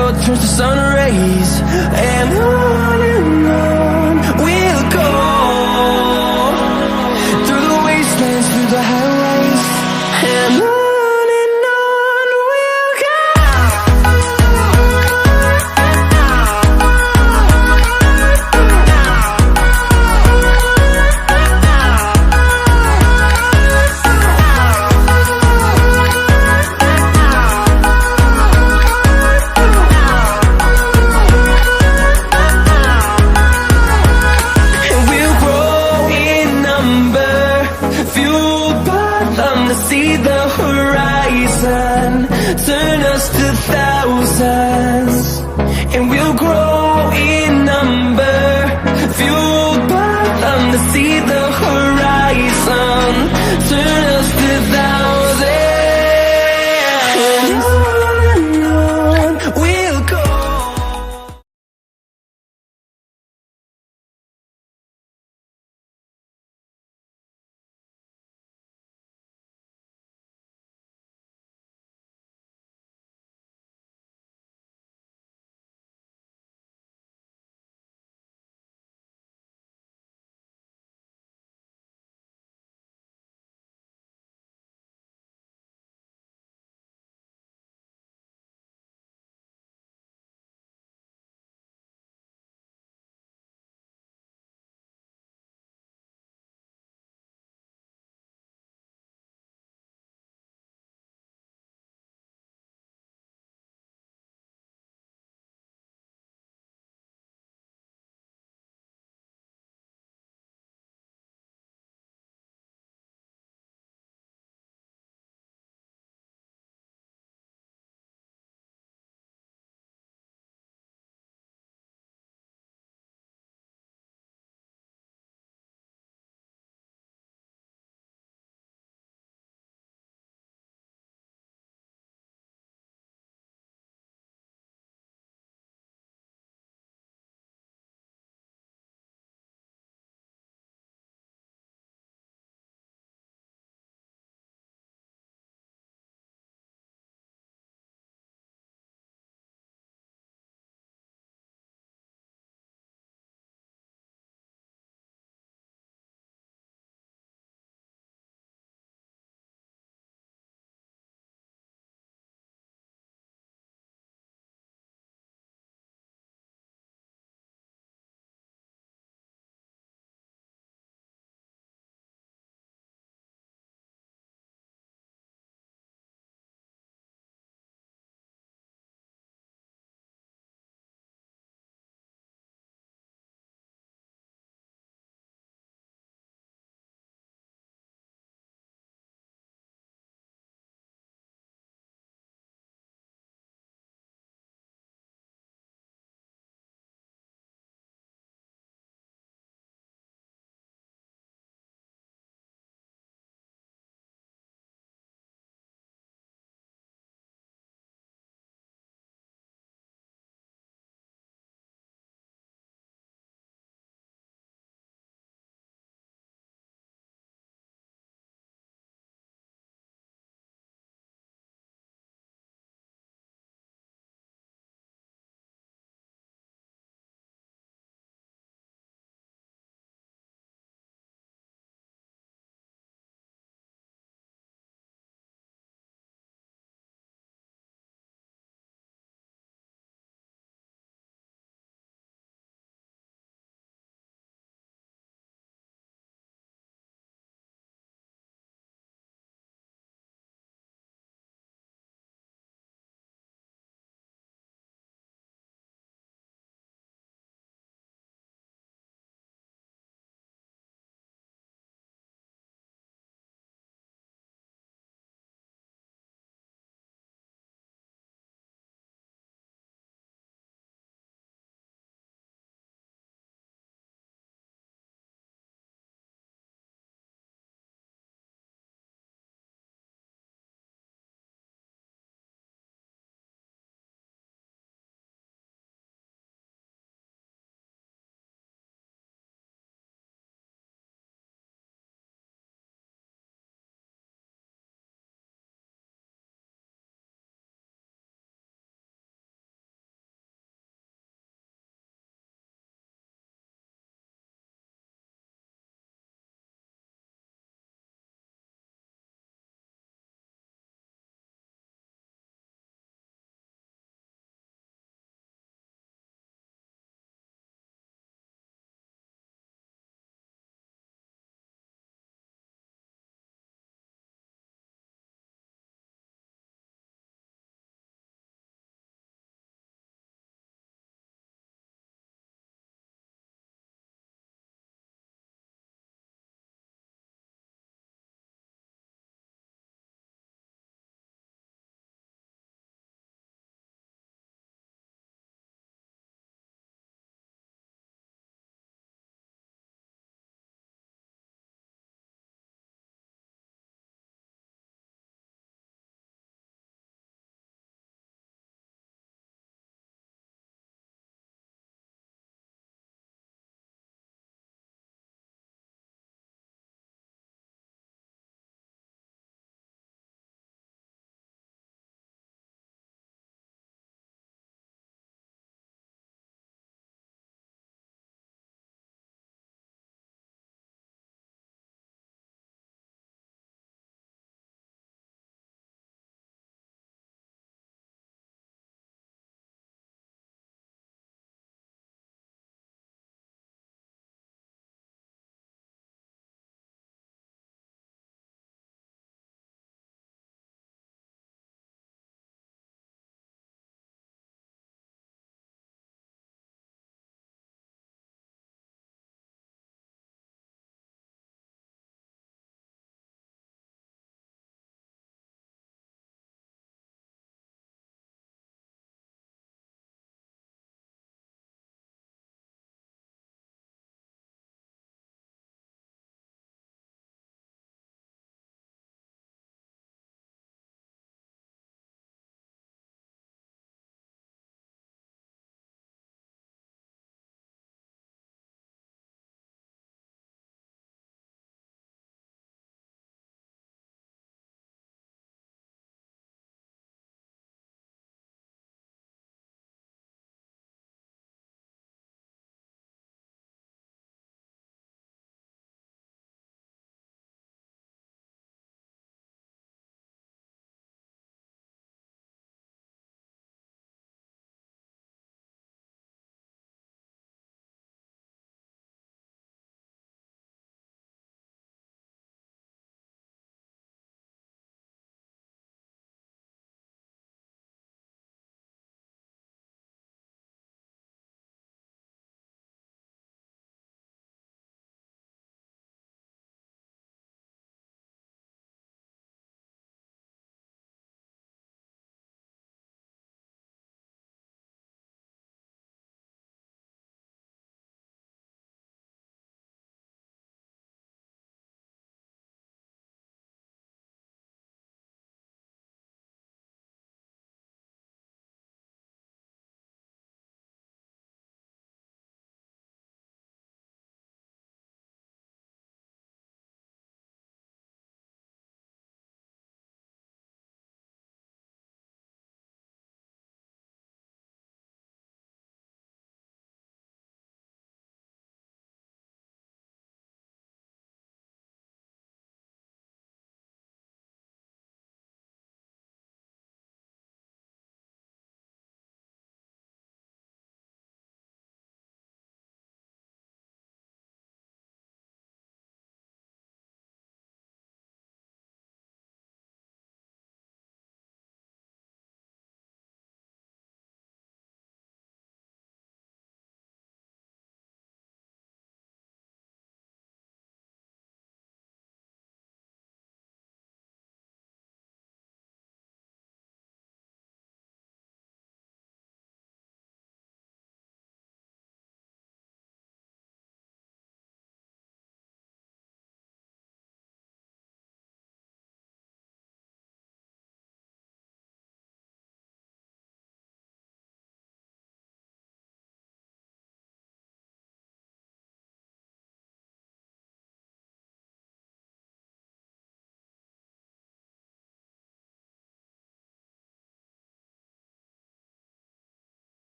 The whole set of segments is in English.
road turns to sun rays, and on we'll go, through the wastelands, through the highways, and on we'll go.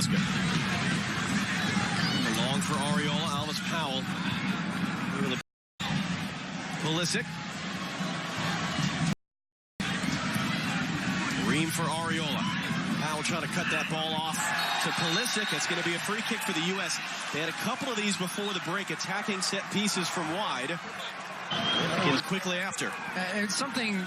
Miazga. Long for Ariola, Alvis Powell. Pulisic. Ream for Ariola. Powell trying to cut that ball off to Pulisic. That's going to be a free kick for the U.S. They had a couple of these before the break, attacking set pieces from wide. Again, quickly after. It's something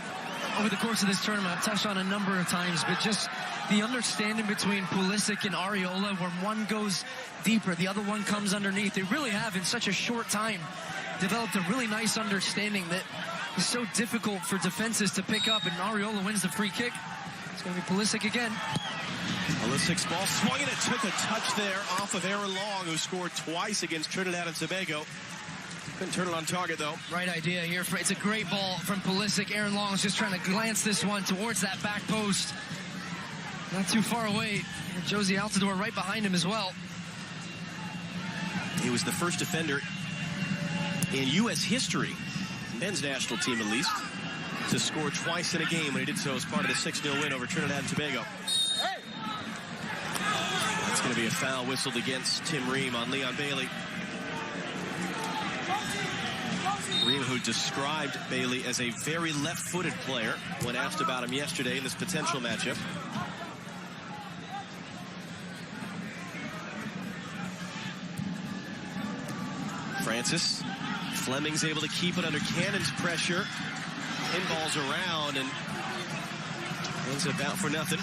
over the course of this tournament I've touched on a number of times, but just the understanding between Pulisic and Ariola, where one goes deeper, the other one comes underneath. They really have, in such a short time, developed a really nice understanding that is so difficult for defenses to pick up, and Ariola wins the free kick. It's going to be Pulisic again. Pulisic's ball swung and it took a touch there off of Aaron Long, who scored twice against Trinidad and Tobago. Couldn't turn it on target, though. Right idea here. It's a great ball from Pulisic. Aaron Long is just trying to glance this one towards that back post. Not too far away. And Josie Altidore right behind him as well. He was the first defender in U.S. history, men's national team at least, to score twice in a game when he did so as part of the 6-0 win over Trinidad and Tobago. It's going to be a foul whistled against Tim Ream on Leon Bailey. Ream, who described Bailey as a very left-footed player when asked about him yesterday in this potential matchup. Francis. Fleming's able to keep it under Cannon's pressure. Pinballs around and ends up out for nothing.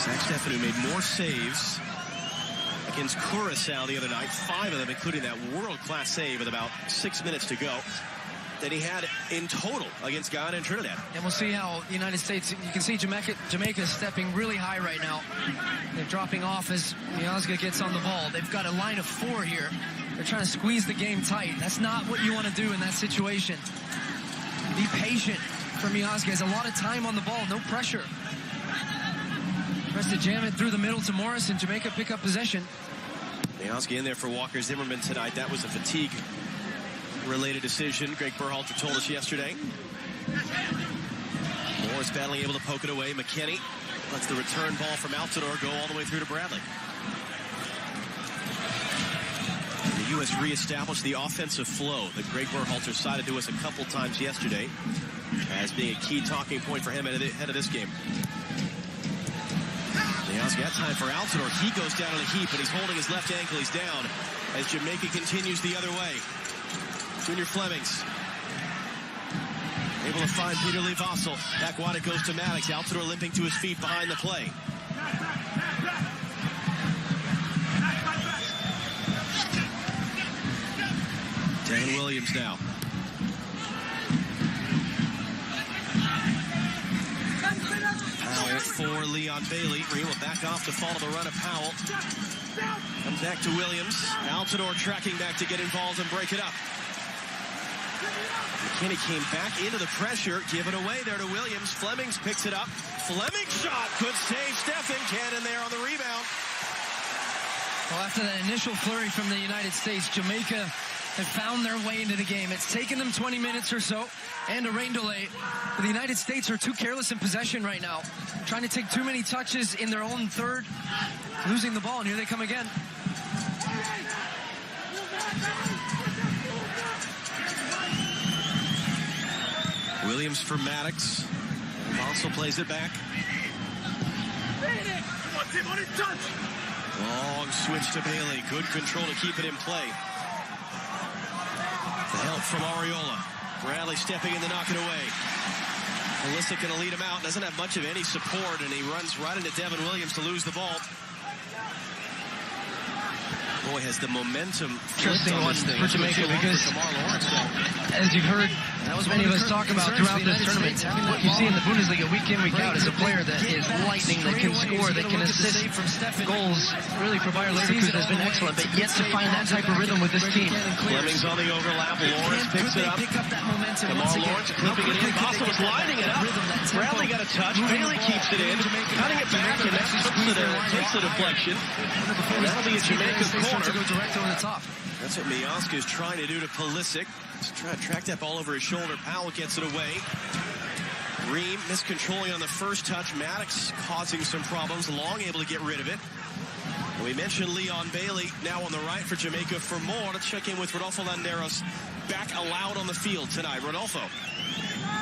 Zach Steffen, who made more saves against Curacao the other night, 5 of them, including that world-class save with about 6 minutes to go, than he had in total against Ghana and Trinidad. And we'll see how the United States, you can see Jamaica is stepping really high right now. They're dropping off as Miazga gets on the ball. They've got a line of 4 here. They're trying to squeeze the game tight. That's not what you want to do in that situation. Be patient for Miazga. He has a lot of time on the ball, no pressure. Tries to jam it through the middle to Morris, and Jamaica pick up possession. Miazga in there for Walker Zimmerman tonight. That was a fatigue-related decision. Greg Berhalter told us yesterday. Morris battling, able to poke it away. McKinney lets the return ball from Altidore go all the way through to Bradley. The U.S. reestablished the offensive flow that Greg Berhalter cited to us a couple times yesterday as being a key talking point for him ahead of this game. Miazga got time for Altidore. He goes down in a heap, but he's holding his left ankle. He's down as Jamaica continues the other way. Junior Flemings able to find Peter Lee Vossel. Back wide it goes to Maddox. Altidore limping to his feet behind the play. Dan Williams now. Powell for Leon Bailey. Ream will back off to follow the run of Powell. Comes back to Williams. Altidore tracking back to get involved and break it up. McKinney came back into the pressure. Give it away there to Williams. Flemings picks it up. Fleming shot. Good save. Steffen. Cannon there on the rebound. Well, after that initial flurry from the United States, Jamaica have found their way into the game. It's taken them 20 minutes or so and a rain delay. But the United States are too careless in possession right now. Trying to take too many touches in their own third. Losing the ball, and here they come again. Williams for Maddox. Also plays it back. Long switch to Bailey. Good control to keep it in play. The help from Ariola. Bradley stepping in to knock it away. Pulisic going to lead him out. Doesn't have much of any support, and he runs right into Devin Williams to lose the ball. Boy, has the momentum. Interesting one for Jamaica because, as you've heard many of us talk about throughout this tournament, what you see in the Bundesliga week in, week out is a player that is lightning, that can score, that can assist goals. Really, for Bayer Leverkusen has been excellent, but yet to find that type of rhythm with this team. Fleming's on the overlap. Lawrence picks it up. Kamal Lawrence clipping it in. Boston was lining it up. Bradley got a touch. Bailey keeps it in. Cutting it back, and that takes the deflection. And that'll be a Jamaica corner. To go direct over the top. That's what Miazga is trying to do to Pulisic. He's trying to track that ball over his shoulder. Powell gets it away. Ream miscontrolling on the first touch. Maddox causing some problems. Long able to get rid of it. We mentioned Leon Bailey now on the right for Jamaica for more. Let's check in with Rodolfo Landeros, back allowed on the field tonight. Rodolfo.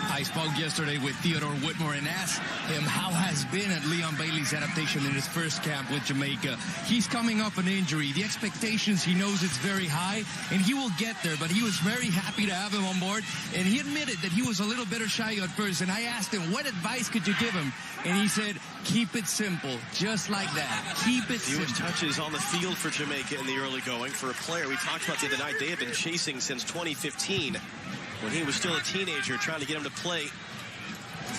I spoke yesterday with Theodore Whitmore and asked him how has been at Leon Bailey's adaptation in his first camp with Jamaica. He's coming off an injury. The expectations, he knows it's very high, and he will get there, but he was very happy to have him on board, and he admitted that he was a little bit shy at first, and I asked him, what advice could you give him? And he said, keep it simple, just like that. Keep it simple. Fewest touches on the field for Jamaica in the early going for a player we talked about the other night. They have been chasing since 2015. When he was still a teenager, trying to get him to play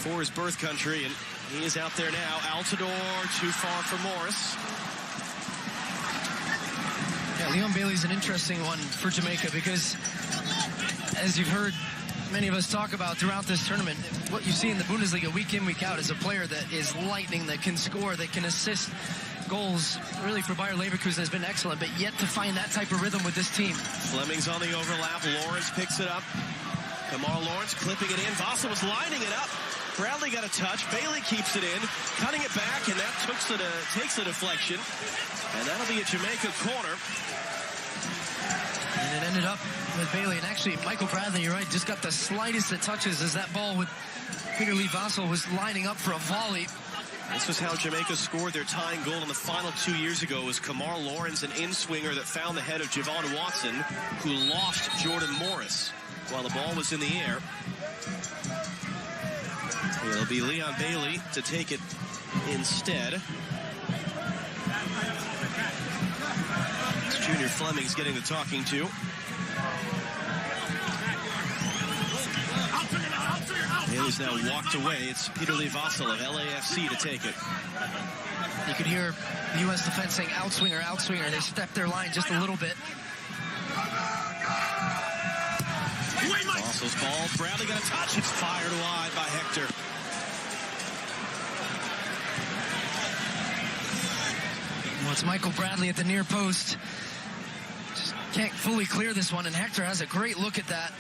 for his birth country, and he is out there now. Altidore too far for Morris. Yeah, Leon Bailey's an interesting one for Jamaica because, as you've heard many of us talk about throughout this tournament, what you see in the Bundesliga week in, week out is a player that is lightning, that can score, that can assist goals. Really for Bayer Leverkusen has been excellent, but yet to find that type of rhythm with this team. Fleming's on the overlap. Lawrence picks it up. Kamar Lawrence clipping it in. Vasa was lining it up. Bradley got a touch. Bailey keeps it in, cutting it back, and that takes the deflection. And that'll be a Jamaica corner. And it ended up with Bailey. And actually, Michael Bradley, you're right, just got the slightest of touches as that ball with Peter Lee Vassell was lining up for a volley. This was how Jamaica scored their tying goal in the final 2 years ago. It was Kamar Lawrence, an in-swinger that found the head of Javon Watson, who lost Jordan Morris while the ball was in the air. It'll be Leon Bailey to take it instead. It's Junior Fleming's getting the talking to. Bailey's now walked away. It's Peter Lee Vassell of LAFC to take it. You could hear the U.S. defense saying outswinger, outswinger. They stepped their line just a little bit. Vassell's ball. Bradley got a touch. It's fired wide by Hector. Well, it's Michael Bradley at the near post. Just can't fully clear this one, and Hector has a great look at that.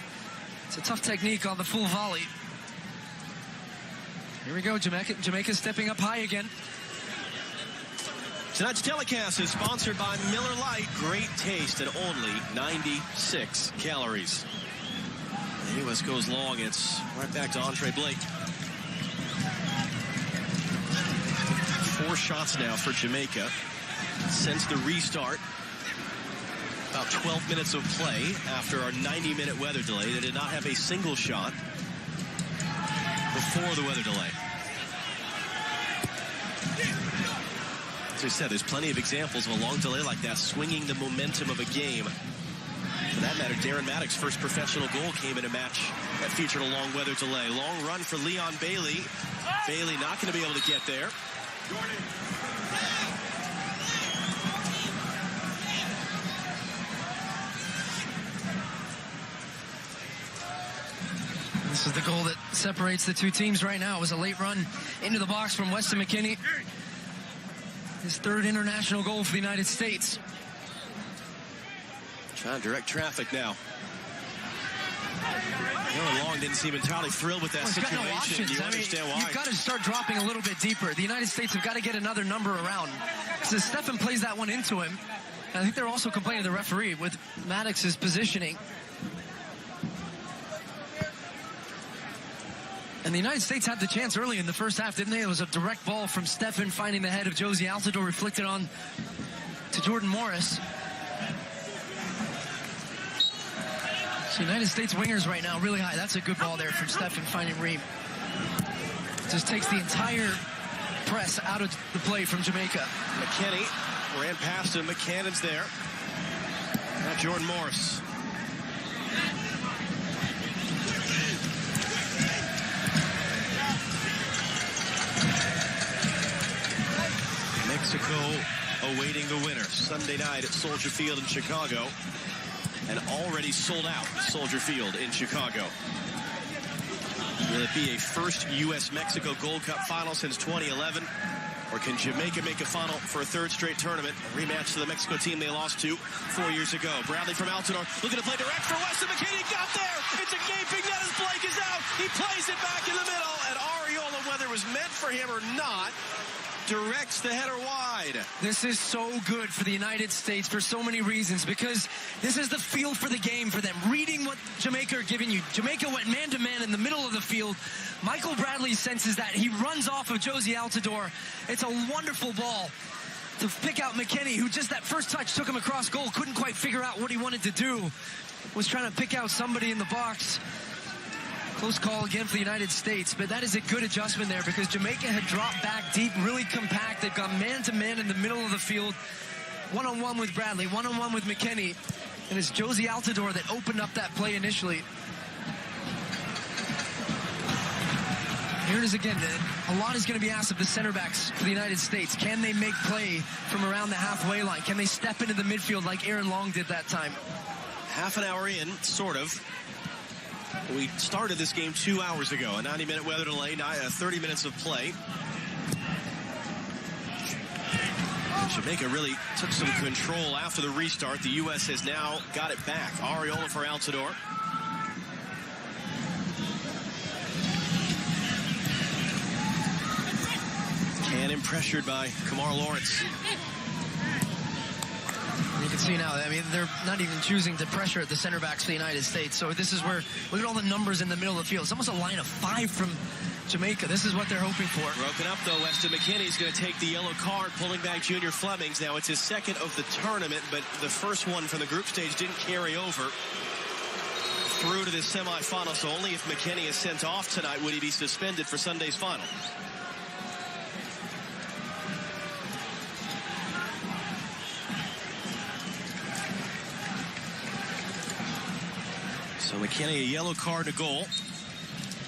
It's a tough technique on the full volley. Here we go, Jamaica stepping up high again. Tonight's telecast is sponsored by Miller Lite. Great taste at only 96 calories. The U.S. goes long. It's right back to Andre Blake. 4 shots now for Jamaica since the restart. About 12 minutes of play after our 90-minute weather delay. They did not have a single shot before the weather delay. As I said, there's plenty of examples of a long delay like that swinging the momentum of a game. For that matter, Darren Maddox's first professional goal came in a match that featured a long weather delay. Long run for Leon Bailey. Bailey not going to be able to get there. This is the goal that separates the two teams right now. It was a late run into the box from Weston McKennie. His 3rd international goal for the United States. Trying to direct traffic now. Long didn't seem entirely thrilled with that situation. Got no options. You understand why? You've got to start dropping a little bit deeper. The United States have got to get another number around. So Stefan plays that one into him. And I think they're also complaining to the referee with Maddox's positioning. And the United States had the chance early in the first half, didn't they? It was a direct ball from Stefan finding the head of Josie Altidore, reflected on to Jordan Morris. So United States wingers right now really high. That's a good ball there from Stefan finding Ream. Just takes the entire press out of the play from Jamaica. McKennie ran past him. McCannon's there. Now Jordan Morris. Mexico awaiting the winner Sunday night at Soldier Field in Chicago, and already sold out Soldier Field in Chicago. Will it be a first U.S.-Mexico Gold Cup final since 2011? Or can Jamaica make a final for a 3rd straight tournament? A rematch to the Mexico team they lost to 4 years ago. Bradley from Altidore looking to play direct for Weston McKennie. Got there. It's a gaping net as Blake is out. He plays it back in the middle, and was meant for him or not. Directs the header wide. This is so good for the United States for so many reasons, because this is the feel for the game for them. Reading what Jamaica are giving you. Jamaica went man-to-man in the middle of the field. Michael Bradley senses that. He runs off of Josie Altidore. It's a wonderful ball to pick out McKennie, who just that first touch took him across goal. Couldn't quite figure out what he wanted to do. Was trying to pick out somebody in the box. Close call again for the United States, but that is a good adjustment there because Jamaica had dropped back deep, really compact. They've gone man-to-man in the middle of the field. One-on-one with Bradley, one-on-one with McKennie. And it's Josie Altidore that opened up that play initially. Here it is again. A lot is going to be asked of the center backs for the United States. Can they make play from around the halfway line? Can they step into the midfield like Aaron Long did that time? Half an hour in, sort of. We started this game 2 hours ago. A 90-minute weather delay, 30 minutes of play. Jamaica really took some control after the restart. The U.S. has now got it back. Ariola for Altidore. Cannon pressured by Kamar Lawrence. You can see now, I mean, they're not even choosing to pressure at the center backs for the United States. So this is where, look at all the numbers in the middle of the field. It's almost a line of 5 from Jamaica. This is what they're hoping for. Broken up, though. Weston McKennie's going to take the yellow card, pulling back Junior Flemings. Now, it's his second of the tournament, but the first one from the group stage didn't carry over through to the semifinals. So only if McKennie is sent off tonight would he be suspended for Sunday's final. So McKennie, a yellow card to goal.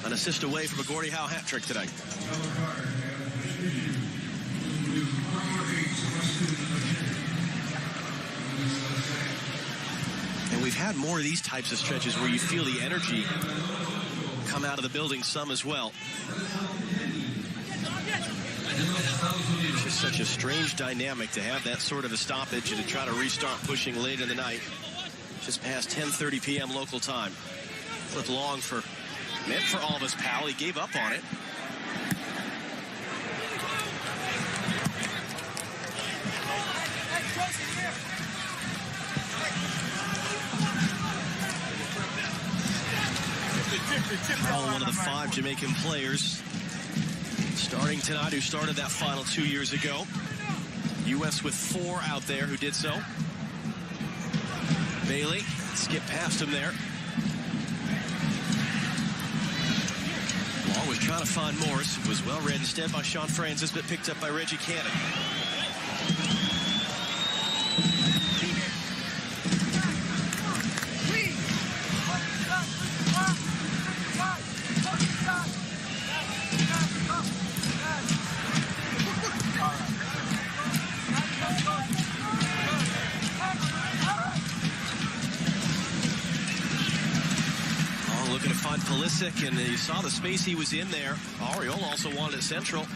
An assist away from a Gordie Howe hat trick tonight. And we've had more of these types of stretches where you feel the energy come out of the building some as well. It's just such a strange dynamic to have that sort of a stoppage and to try to restart pushing late in the night. Just past 10:30 p.m. local time. Flip long for meant for Alvis Powell. He gave up on it. Powell, one of the 5 Jamaican players starting tonight who started that final 2 years ago. U.S. with 4 out there who did so. Bailey skipped past him there. Ball was trying to find Morris. It was well read instead by Sean Francis, but picked up by Reggie Cannon. Looking to find Pulisic, and you saw the space he was in there. Ariola also wanted it central.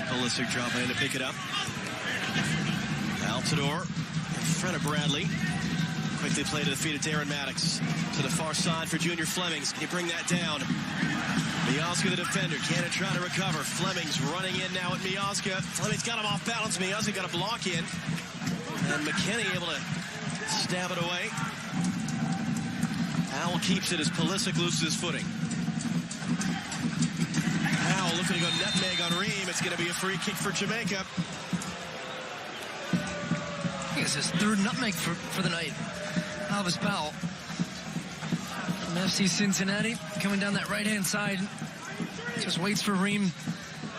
Pulisic dropping in to pick it up. Altidore in front of Bradley. Quickly play to the feet of Darren Maddox. To the far side for Junior Flemings. Can you bring that down? Miazga, the defender. Cannon trying to recover. Flemings running in now at Miazga. Flemings got him off balance. Miazga got a block in. And McKennie able to stab it away. Powell keeps it as Pulisic loses his footing. Powell looking to go nutmeg on Ream. It's going to be a free kick for Jamaica. I think it's his 3rd nutmeg for the night. Alvis Powell. From FC Cincinnati, coming down that right-hand side. Just waits for Ream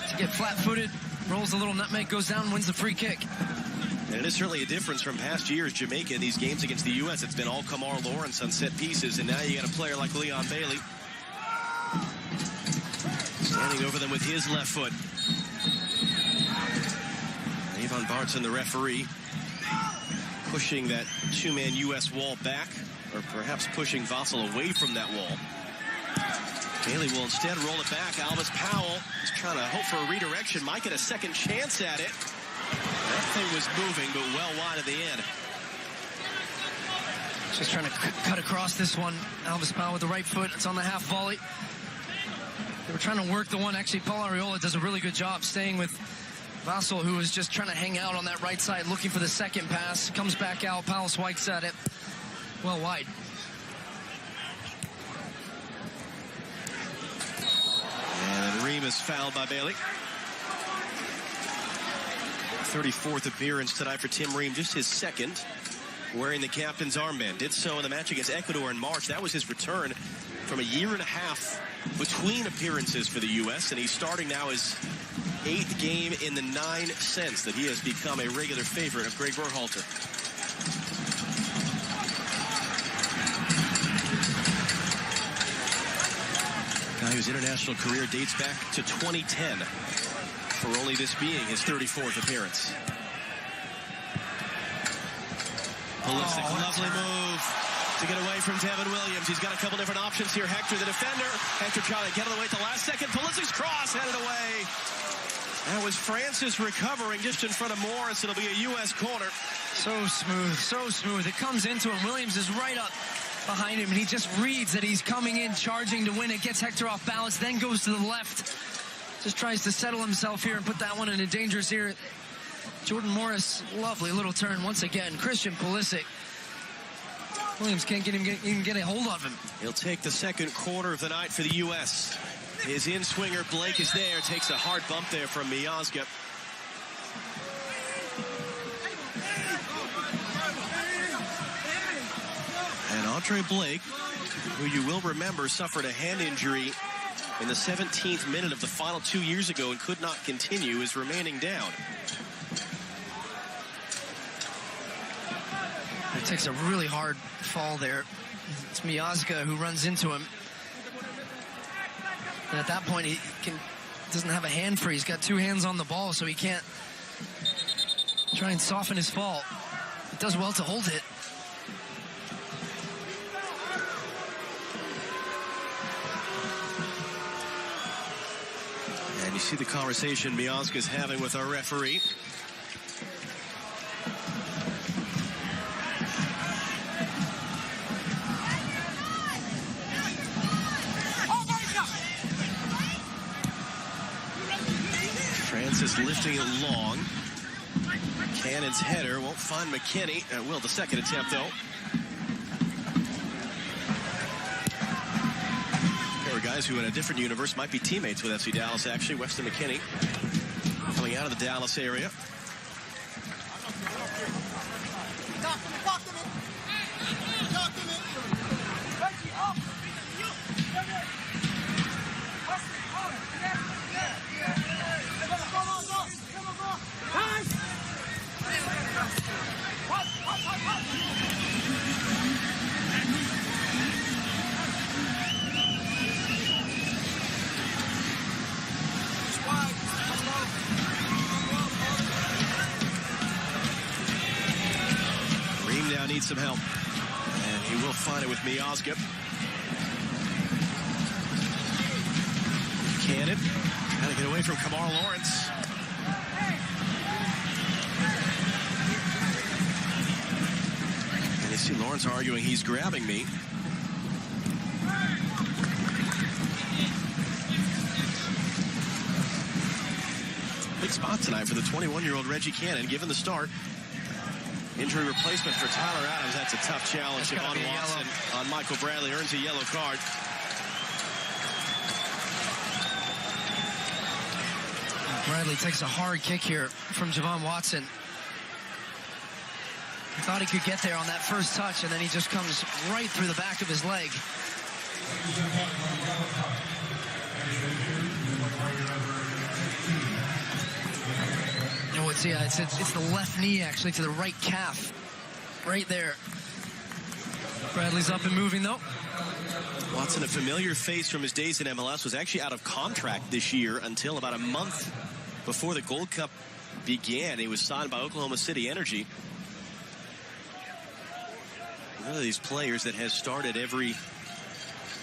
to get flat-footed. Rolls a little nutmeg, goes down, wins the free kick. And it is certainly a difference from past years. Jamaica in these games against the U.S., it's been all Kamar Lawrence on set pieces, and now you got a player like Leon Bailey standing over them with his left foot. Avon Barton, the referee, pushing that two-man U.S. wall back, or perhaps pushing Vassell away from that wall. Bailey will instead roll it back. Alvis Powell is trying to hope for a redirection. Might get a second chance at it. That thing was moving, but well wide at the end. Just trying to cut across this one. Alvis Powell with the right foot. It's on the half volley. They were trying to work the one. Actually, Paul Arriola does a really good job staying with Vassell, who was just trying to hang out on that right side, looking for the second pass. Comes back out. Powell swipes at it. Well wide. And Ream is fouled by Bailey. 34th appearance tonight for Tim Ream, just his second, wearing the captain's armband. Did so in the match against Ecuador in March. That was his return from a year and a half between appearances for the U.S., and he's starting now his 8th game in the 9 since that he has become a regular favorite of Greg Berhalter. Guy whose international career dates back to 2010, for only this being his 34th appearance. Pulisic, lovely move to get away from Devin Williams. He's got a couple different options here. Hector, the defender. Hector trying to get it away at the last second. Pulisic's cross headed away. That was Francis recovering just in front of Morris. It'll be a U.S. corner. So smooth, so smooth. It comes into him. Williams is right up behind him, and he just reads that he's coming in, charging to win it. Gets Hector off balance, then goes to the left. Just tries to settle himself here and put that one in a dangerous area. Jordan Morris, lovely little turn once again. Christian Pulisic. Williams can't even get a hold of him. He'll take the second corner of the night for the U.S. His in-swinger, Blake, is there. Takes a hard bump there from Miazga. And Andre Blake, who you will remember suffered a hand injury in the 17th minute of the final 2 years ago and could not continue, is remaining down. He takes a really hard fall there. It's Miazga who runs into him. And at that point, he doesn't have a hand free. He's got two hands on the ball, so he can't try and soften his fall. He does well to hold it. And you see the conversation Miazga's having with our referee. Francis lifting it long. Cannon's header won't find McKinney. Will the second attempt, though. There are guys who in a different universe might be teammates with FC Dallas, actually. Weston McKinney coming out of the Dallas area. Needs some help, and he will find it with Miazga. Cannon trying to get away from Kamar Lawrence. And you see Lawrence arguing he's grabbing me. Big spot tonight for the 21-year-old Reggie Cannon, given the start. Injury replacement for Tyler Adams. That's a tough challenge. Javon Watson on Michael Bradley earns a yellow card. Bradley takes a hard kick here from Javon Watson. He thought he could get there on that first touch, and then he just comes right through the back of his leg. No, it's the left knee, actually, to the right calf. Right there. Bradley's up and moving, though. Watson, a familiar face from his days in MLS, was actually out of contract this year until about a month before the Gold Cup began. He was signed by Oklahoma City Energy. One of these players that has started every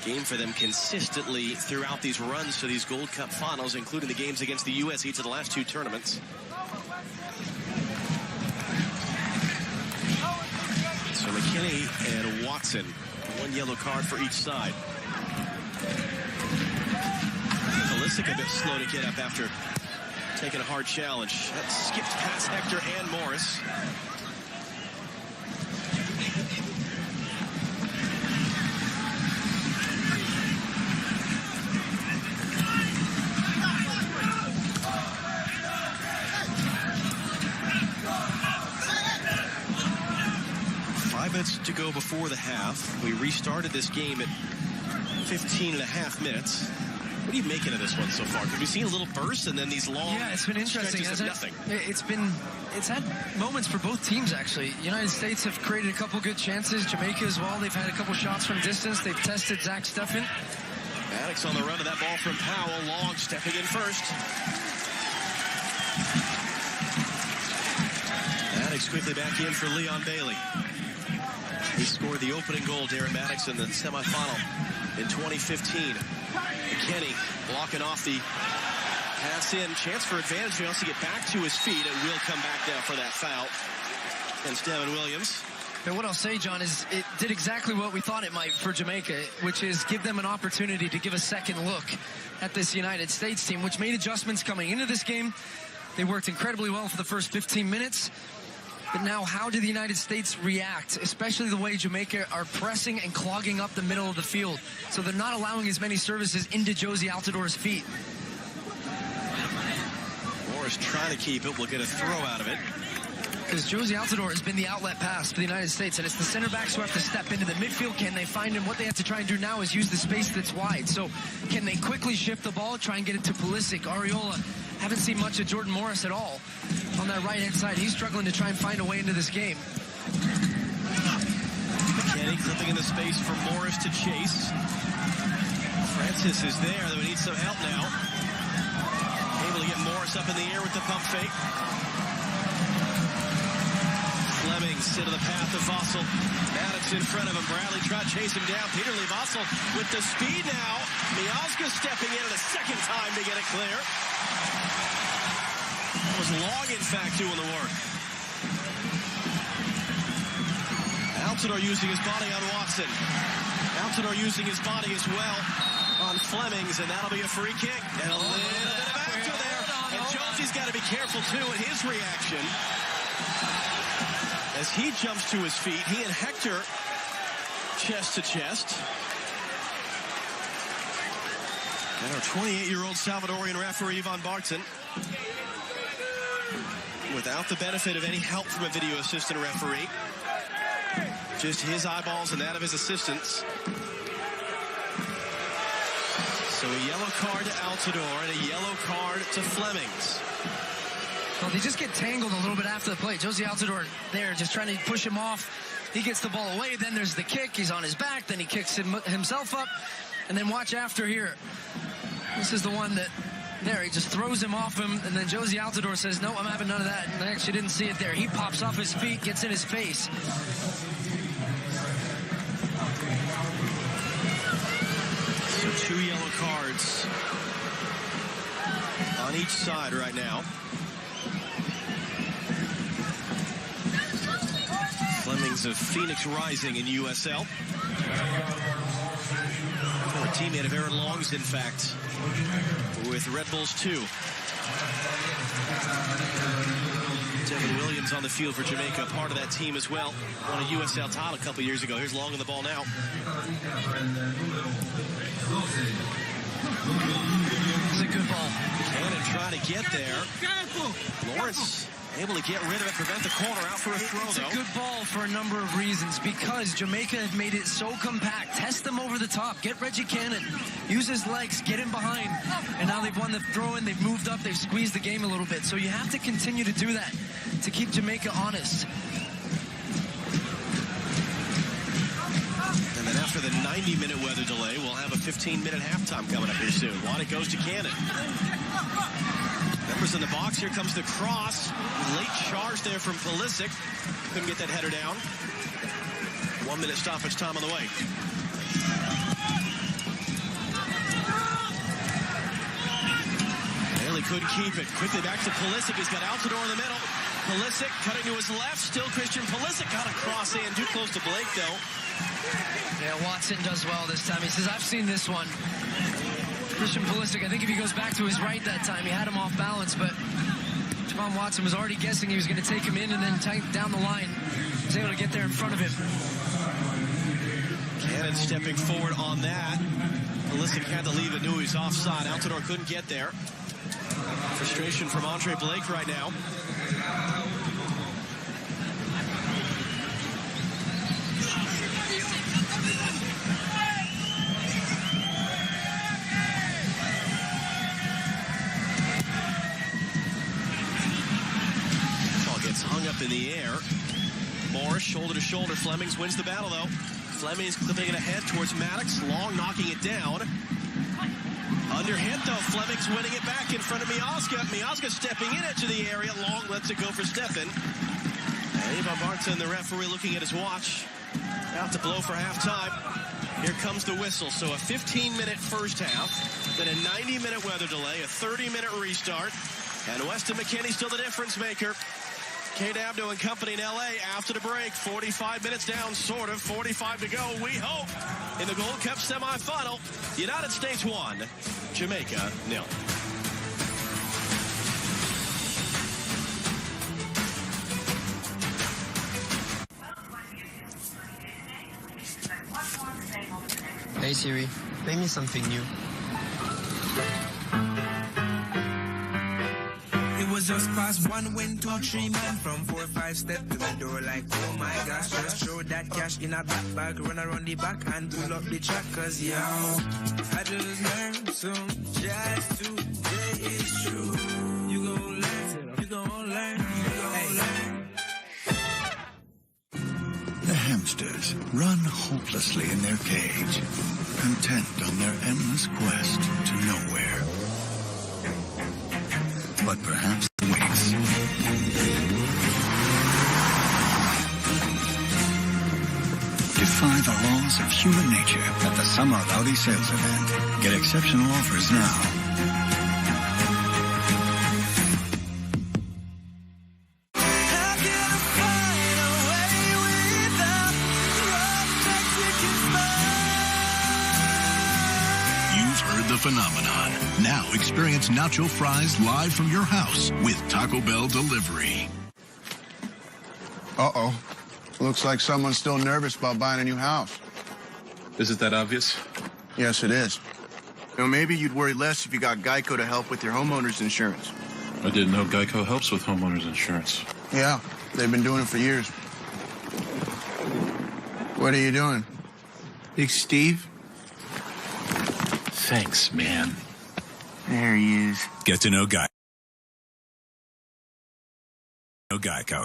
game for them consistently throughout these runs to these Gold Cup finals, including the games against the U.S. each of the last two tournaments. So McKinney and Watson, one yellow card for each side. Pulisic a bit slow to get up after taking a hard challenge. That skipped past Hector and Morris. 5 minutes to go before the half. We restarted this game at 15.5 minutes. What are you making of this one so far? Because we've seen a little burst and then these long it's been interesting, stretches of nothing. It's had moments for both teams, actually. United States have created a couple good chances. Jamaica as well. They've had a couple shots from distance. They've tested Zach Steffen. Maddox on the run of that ball from Powell. Long stepping in first. Maddox quickly back in for Leon Bailey. He scored the opening goal, Darren Maddox, in the semifinal in 2015. McKinney blocking off the pass in. Chance for advantage. He wants to get back to his feet and will come back down for that foul against Devin Williams. And what I'll say, John, is it did exactly what we thought it might for Jamaica, which is give them an opportunity to give a second look at this United States team, which made adjustments coming into this game. They worked incredibly well for the first 15 minutes. But now, how do the United States react, especially the way Jamaica are pressing and clogging up the middle of the field? So they're not allowing as many services into Jozy Altidor's feet. Morris trying to keep it. We'll get a throw out of it. Because Jozy Altidor has been the outlet pass for the United States, and it's the center backs who have to step into the midfield. Can they find him? What they have to try and do now is use the space that's wide. So can they quickly shift the ball, try and get it to Pulisic, Ariola? Haven't seen much of Jordan Morris at all on that right-hand side. He's struggling to try and find a way into this game. McKinney clipping in the space for Morris to chase. Francis is there, though he needs some help now. Able to get Morris up in the air with the pump fake. Flemings into the path of Vossel. Maddox in front of him. Bradley tried to chase him down. Peter Lee Vossel with the speed now. Miazga stepping in a second time to get it clear. Was Long, in fact, doing the work. Altidor using his body on Watson. Altidor using his body as well on Flemings, and that'll be a free kick. And a little bit of after there. And Jozy's got to be careful, too, in his reaction. As he jumps to his feet, he and Hector chest to chest. And our 28-year-old Salvadorian referee, Ivan Barton, without the benefit of any help from a video assistant referee, just his eyeballs and that of his assistants. So a yellow card to Altidor and a yellow card to Flemings. Well, they just get tangled a little bit after the play. Jozy Altidor there just trying to push him off. He gets the ball away. Then there's the kick. He's on his back. Then he kicks himself up. And then watch after here. This is the one that there, he just throws him off him, and then Jozy Altidor says, no, I'm having none of that. And I actually didn't see it there. He pops off his feet, gets in his face. So 2 yellow cards on each side right now. Flemings of Phoenix Rising in USL. Or a teammate of Aaron Long's, in fact, with Red Bulls 2. Devin Williams on the field for Jamaica, part of that team as well. Won a USL title a couple years ago. Here's Long on the ball now. It's a good ball. Cannon trying to get there. Lawrence Able to get rid of it, prevent the corner, out for a throw, It's though. a good ball for a number of reasons, because Jamaica have made it so compact. Test them over the top. Get Reggie Cannon. Use his legs. Get him behind. And now they've won the throw-in. They've moved up. They've squeezed the game a little bit. So you have to continue to do that to keep Jamaica honest. And then after the 90-minute weather delay, we'll have a 15-minute halftime coming up here soon. Watt, it goes to Cannon. Members in the box. Here comes the cross. Late charge there from Pulisic. Couldn't get that header down. 1 minute stoppage time on the way. Bailey couldn't keep it. Quickly back to Pulisic. He's got Altidore in the middle. Pulisic cutting to his left. Still Christian Pulisic. Got a cross in. Too close to Blake, though. Yeah, Watson does well this time. He says, I've seen this one. Christian Pulisic, I think if he goes back to his right that time, he had him off balance, but Javon Watson was already guessing he was going to take him in and then down the line. He was able to get there in front of him. Cannon stepping forward on that. Pulisic had to leave it, knew he was offside. Altidore couldn't get there. Frustration from Andre Blake right now. Hung up in the air. Morris, shoulder to shoulder. Flemings wins the battle, though. Flemings clipping it ahead towards Maddox. Long knocking it down. Underhit, though. Flemings winning it back in front of Miazga. Miazga stepping in into the area. Long lets it go for Steffen. And Eva Barton, the referee, looking at his watch. Out to blow for halftime. Here comes the whistle. So a 15-minute first half. Then a 90-minute weather delay. A 30-minute restart. And Weston McKennie still the difference maker. Kate Abdo and company in L.A. after the break. 45 minutes down, sort of. 45 to go, we hope, in the Gold Cup semifinal. United States 1, Jamaica 0. Hey Siri, play me something new. Was just past 1, 2, 3 man from 4, 5 step to the door like, oh my gosh, just throw that cash in a back bag, run around the back and pull up the track, cause yo, I just learned some jazz today, it's true. You gon' learn, you gon' learn, you gon' learn. The hamsters run hopelessly in their cage, content on their endless quest to nowhere. But perhaps waits. Defy the laws of human nature at the Summer of Audi sales event. Get exceptional offers now. Phenomenon. Now experience nacho fries live from your house with Taco Bell delivery. Uh-oh. Looks like someone's still nervous about buying a new house. Is it that obvious? Yes, it is. You know, maybe you'd worry less if you got Geico to help with your homeowner's insurance. I didn't know Geico helps with homeowners insurance. Yeah, they've been doing it for years. What are you doing? Big Steve? Thanks, man. There he is. Get to know Geico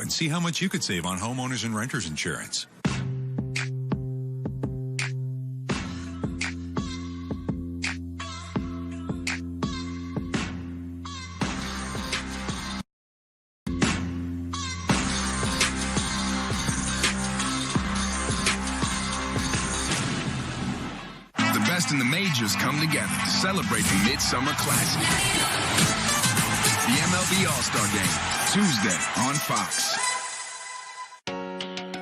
and see how much you could save on homeowners and renters insurance. And the majors come together to celebrate the Midsummer Classic. The MLB All-Star Game, Tuesday on Fox.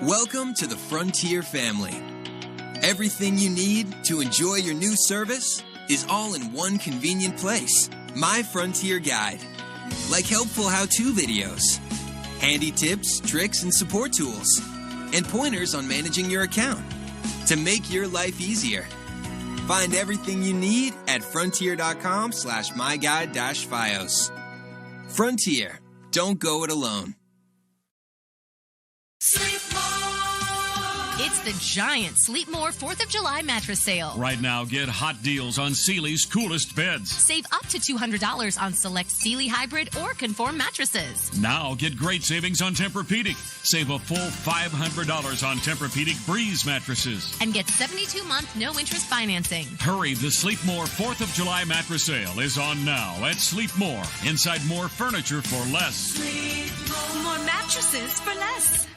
Welcome to the Frontier family. Everything you need to enjoy your new service is all in one convenient place. My Frontier Guide. Like helpful how-to videos, handy tips, tricks, and support tools, and pointers on managing your account to make your life easier. Find everything you need at frontier.com/myguide-fios. Frontier. Don't go it alone. It's the giant Sleep More 4th of July mattress sale. Right now, get hot deals on Sealy's coolest beds. Save up to $200 on select Sealy hybrid or conform mattresses. Now, get great savings on Tempur-Pedic. Save a full $500 on Tempur-Pedic Breeze mattresses. And get 72-month no-interest financing. Hurry, the Sleep More 4th of July mattress sale is on now at Sleep More. Inside more furniture for less. Sleep More mattresses for less.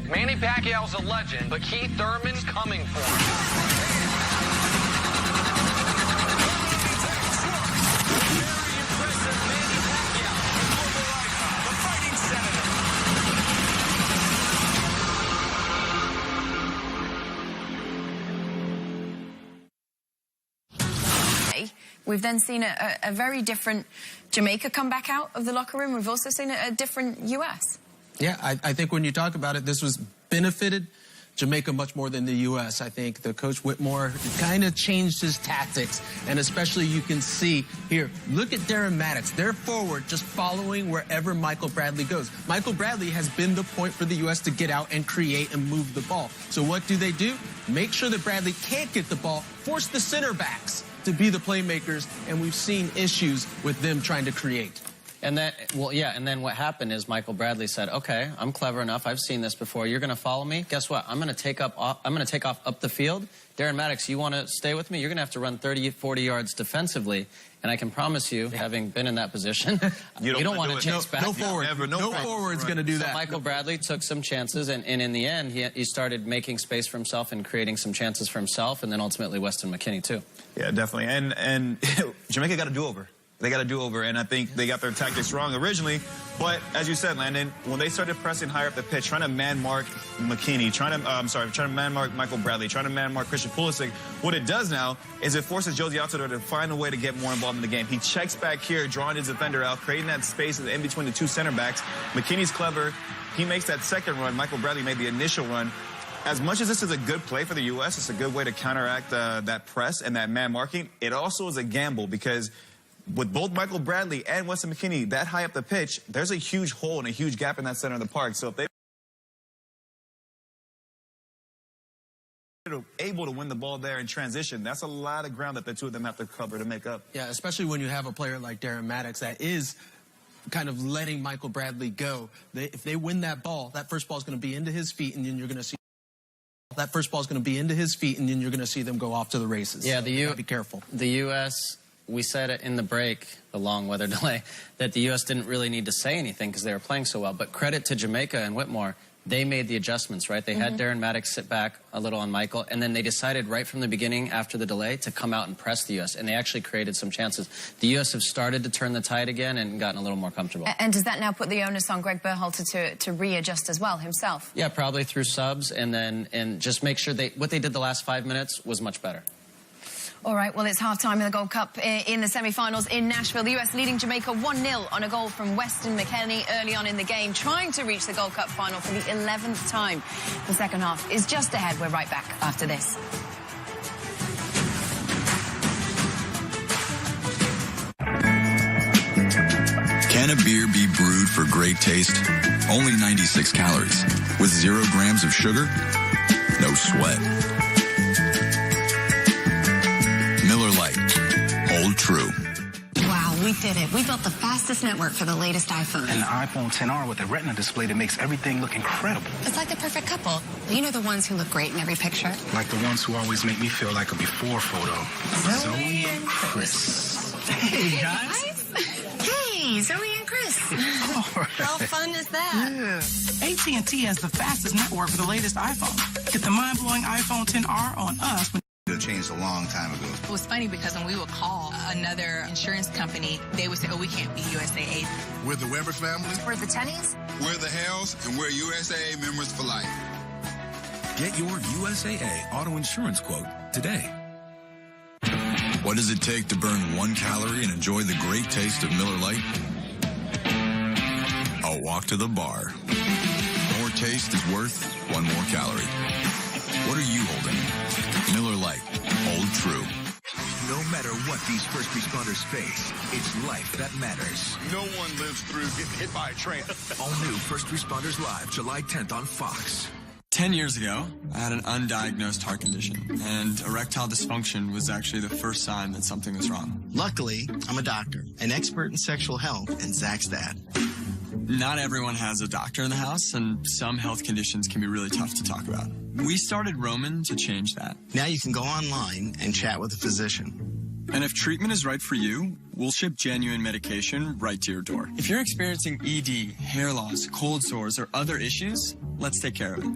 Manny Pacquiao's a legend, but Keith Thurman's coming for him. Very impressive Manny Pacquiao, the fighting senator. We've then seen a very different Jamaica come back out of the locker room. We've also seen a different U.S. Yeah, I think when you talk about it, this was benefited Jamaica much more than the U.S. I think the coach Whitmore kind of changed his tactics, and especially you can see here, look at Darren Maddox. They're forward, just following wherever Michael Bradley goes. Michael Bradley has been the point for the U.S. to get out and create and move the ball. So what do? Make sure that Bradley can't get the ball, force the center backs to be the playmakers, and we've seen issues with them trying to create. And then, and then what happened is Michael Bradley said, "Okay, I'm clever enough. I've seen this before. You're going to follow me. Guess what? I'm going to take off up the field. Darren Maddox, you want to stay with me? You're going to have to run 30, 40 yards defensively. And I can promise you, having been in that position, you don't want to chase back. No forward. No forward's going to do that. So Michael Bradley took some chances, and in the end, he started making space for himself and creating some chances for himself, and then ultimately Weston McKennie too. Yeah, definitely. And Jamaica got a do-over. They got a do-over, and I think they got their tactics wrong originally. But as you said, Landon, when they started pressing higher up the pitch, trying to man-mark McKennie, trying to man-mark Michael Bradley, trying to man-mark Christian Pulisic, what it does now is it forces Josie Altidore to find a way to get more involved in the game. He checks back here, drawing his defender out, creating that space in between the two center backs. McKennie's clever. He makes that second run. Michael Bradley made the initial run. As much as this is a good play for the U.S., it's a good way to counteract that press and that man-marking. It also is a gamble because with both Michael Bradley and Weston McKennie that high up the pitch, there's a huge hole and a huge gap in that center of the park. So if they're able to win the ball there in transition, that's a lot of ground that the two of them have to cover to make up. Yeah, especially when you have a player like Darren Maddox that is kind of letting Michael Bradley go. If they win that ball, that first ball is going to be into his feet, and then you're going to see that first ball is going to be into his feet, and then you're going to see them go off to the races. Yeah, so be careful. The U.S., we said it in the break, the long weather delay, that the U.S. didn't really need to say anything because they were playing so well. But credit to Jamaica and Whitmore, they made the adjustments, right? They had Darren Maddox sit back a little on Michael, and then they decided right from the beginning after the delay to come out and press the U.S., and they actually created some chances. The U.S. have started to turn the tide again and gotten a little more comfortable. And does that now put the onus on Greg Berhalter to readjust as well himself? Yeah, probably through subs, and just make sure what they did the last 5 minutes was much better. All right, well, it's halftime in the Gold Cup in the semi-finals in Nashville. The U.S. leading Jamaica 1-0 on a goal from Weston McKennie early on in the game, trying to reach the Gold Cup final for the 11th time. The second half is just ahead. We're right back after this. Can a beer be brewed for great taste? Only 96 calories. With 0 grams of sugar? No sweat. Miller Lite. Hold true. Wow, we did it. We built the fastest network for the latest iPhone. An iPhone XR with a Retina display that makes everything look incredible. It's like the perfect couple. You know, the ones who look great in every picture? Like the ones who always make me feel like a before photo. Zoe and Chris. Hey, guys. Hey, Zoe and Chris. How fun is that? Yeah. AT&T has the fastest network for the latest iPhone. Get the mind-blowing iPhone XR on us. It changed a long time ago. It was funny because when we would call another insurance company, they would say, oh, we can't be USAA. We're the Weber family. We're the Tennies. We're the Hells, and we're USAA members for life. Get your USAA auto insurance quote today. What does it take to burn 1 calorie and enjoy the great taste of Miller Lite? A walk to the bar. More taste is worth 1 more calorie. What are you holding? Miller Lite. Hold true. No matter what these first responders face, it's life that matters. No one lives through getting hit by a train. All new First Responders Live, July 10th on Fox. 10 years ago, I had an undiagnosed heart condition, and erectile dysfunction was actually the first sign that something was wrong. Luckily, I'm a doctor, an expert in sexual health, and Zach's dad. Not everyone has a doctor in the house, and some health conditions can be really tough to talk about. We started Roman to change that. Now you can go online and chat with a physician. And if treatment is right for you, we'll ship genuine medication right to your door. If you're experiencing ED, hair loss, cold sores, or other issues, let's take care of it.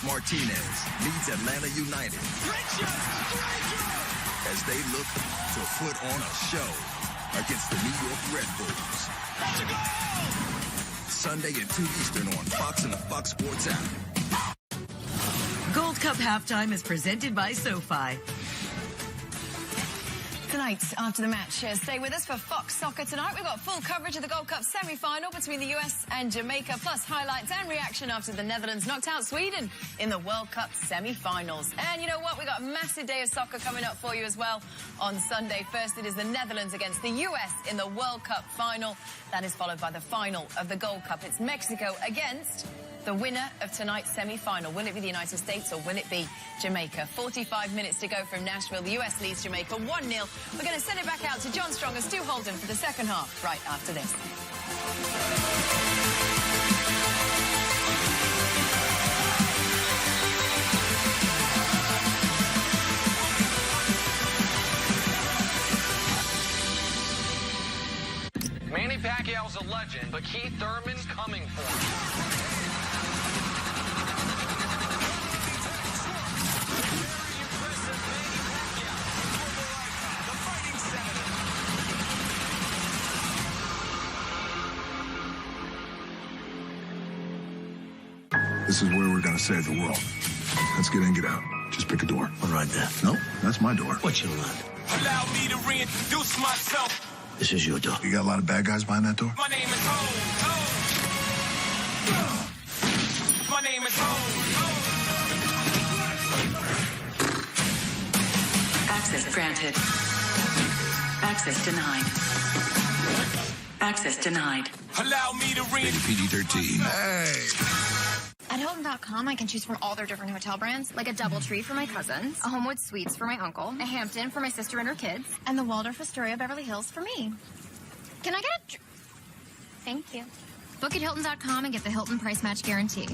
Martinez leads Atlanta United as they look to put on a show against the New York Red Bulls. Sunday at 2 Eastern on Fox and the Fox Sports app. Gold Cup Halftime is presented by SoFi. Tonight, after the match, stay with us for Fox Soccer Tonight. We've got full coverage of the Gold Cup semi-final between the US and Jamaica, plus highlights and reaction after the Netherlands knocked out Sweden in the World Cup semi-finals. And you know what? We've got a massive day of soccer coming up for you as well on Sunday. First, it is the Netherlands against the US in the World Cup final. That is followed by the final of the Gold Cup. It's Mexico against the winner of tonight's semi-final. Will it be the United States or will it be Jamaica? 45 minutes to go from Nashville. The US leads Jamaica 1-0. We're going to send it back out to John Strong and Stu Holden for the second half right after this. Manny Pacquiao's a legend, but Keith Thurman's coming for him. This is where we're gonna save the world. Let's get in, get out. Just pick a door. One right there. Nope, that's my door. What you want? Allow me to reintroduce myself. This is your door. You got a lot of bad guys behind that door? My name is Ho. My name is Ho. Access granted. Access denied. Access denied. Allow me to PG-13. Hey. At Hilton.com, I can choose from all their different hotel brands, like a DoubleTree for my cousins, a Homewood Suites for my uncle, a Hampton for my sister and her kids, and the Waldorf Astoria Beverly Hills for me. Can I get a... Thank you. Book at Hilton.com and get the Hilton Price Match Guarantee.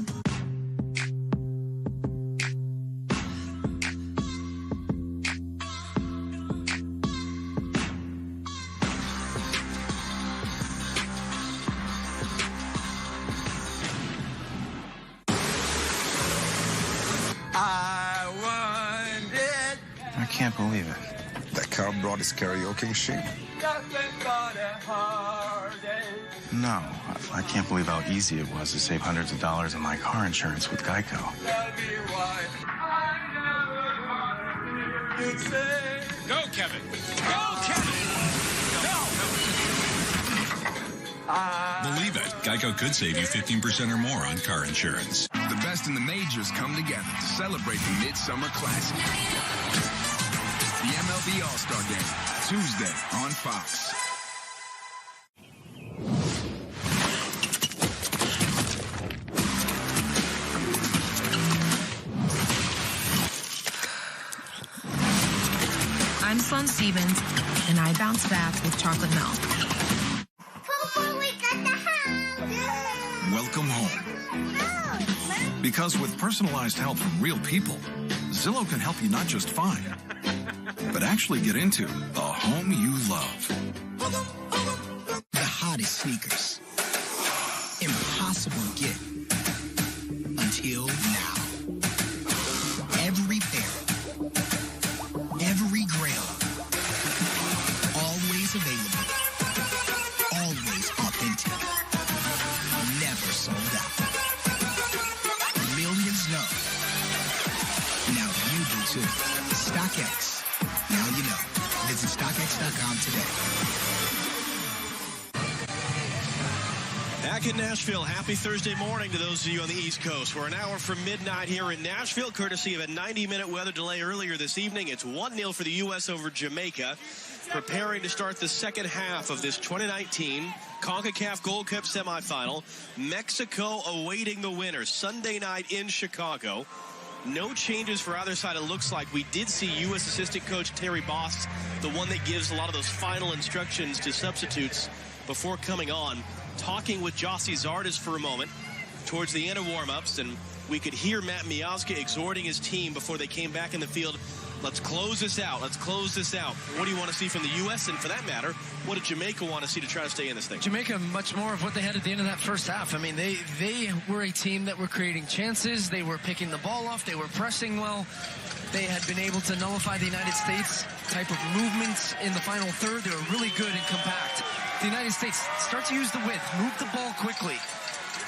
I can't believe it. That car brought his karaoke machine. No, I can't believe how easy it was to save hundreds of dollars on my car insurance with Geico. Go, Kevin. Go, Kevin. Believe it, Geico could save you 15% or more on car insurance. The best in the majors come together to celebrate the Midsummer Classic. The MLB All-Star Game, Tuesday on Fox. I'm Sloane Stevens, and I bounce back with chocolate milk. Welcome home. Because with personalized help from real people, Zillow can help you not just find, but actually get into the home you love. The hottest sneakers. Impossible to get. Until now. StockX. Now you know. Visit StockX.com today. Back in Nashville, happy Thursday morning to those of you on the East Coast. We're an hour from midnight here in Nashville, courtesy of a 90-minute weather delay earlier this evening. It's 1-0 for the U.S. over Jamaica, preparing to start the second half of this 2019 CONCACAF Gold Cup semifinal. Mexico awaiting the winner Sunday night in Chicago. No changes for either side, it looks like. We did see U.S. assistant coach Terry Boss, the one that gives a lot of those final instructions to substitutes before coming on, talking with Jossie Zardes for a moment towards the end of warm-ups, and we could hear Matt Miazga exhorting his team before they came back in the field. Let's close this out. Let's close this out. What do you want to see from the U.S.? And for that matter, what did Jamaica want to see to try to stay in this thing? Jamaica, much more of what they had at the end of that first half. I mean, they were a team that were creating chances. They were picking the ball off. They were pressing well. They had been able to nullify the United States type of movements in the final third. They were really good and compact. The United States start to use the width, move the ball quickly.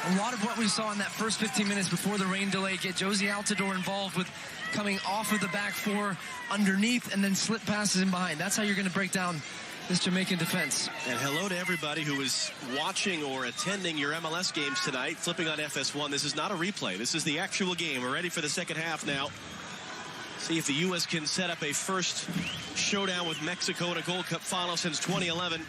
A lot of what we saw in that first 15 minutes before the rain delay, get Josie Altidore involved with coming off of the back four underneath and then slip passes in behind. That's how you're going to break down this Jamaican defense. And hello to everybody who is watching or attending your MLS games tonight, flipping on FS1. This is not a replay. This is the actual game. We're ready for the second half now. See if the U.S. can set up a first showdown with Mexico in a Gold Cup final since 2011.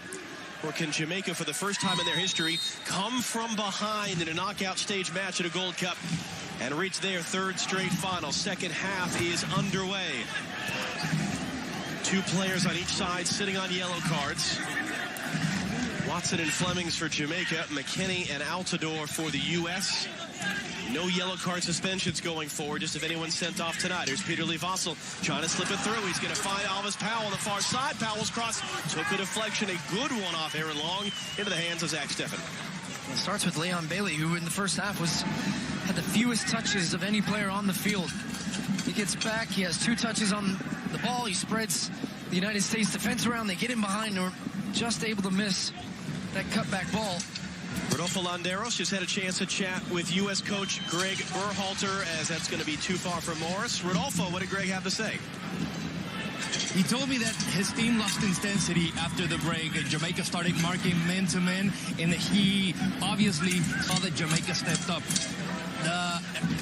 Or can Jamaica, for the first time in their history, come from behind in a knockout stage match at a Gold Cup and reach their third straight final? Second half is underway. Two players on each side sitting on yellow cards. Watson and Flemings for Jamaica, McKennie and Altidore for the U.S. No yellow card suspensions going forward, just if anyone's sent off tonight. Here's Peter Lee Vossel trying to slip it through. He's going to find Alvis Powell on the far side. Powell's cross took a deflection, a good one off Aaron Long into the hands of Zach Steffen. It starts with Leon Bailey, who in the first half had the fewest touches of any player on the field. He gets back, he has 2 touches on the ball, he spreads the United States defense around, they get him behind, and we're just able to miss that cutback ball. Rodolfo Landeros just had a chance to chat with U.S. coach Greg Berhalter, as that's going to be too far from Morris. Rodolfo, what did Greg have to say? He told me that his team lost intensity after the break. Jamaica started marking man-to-man, and he obviously saw that Jamaica stepped up.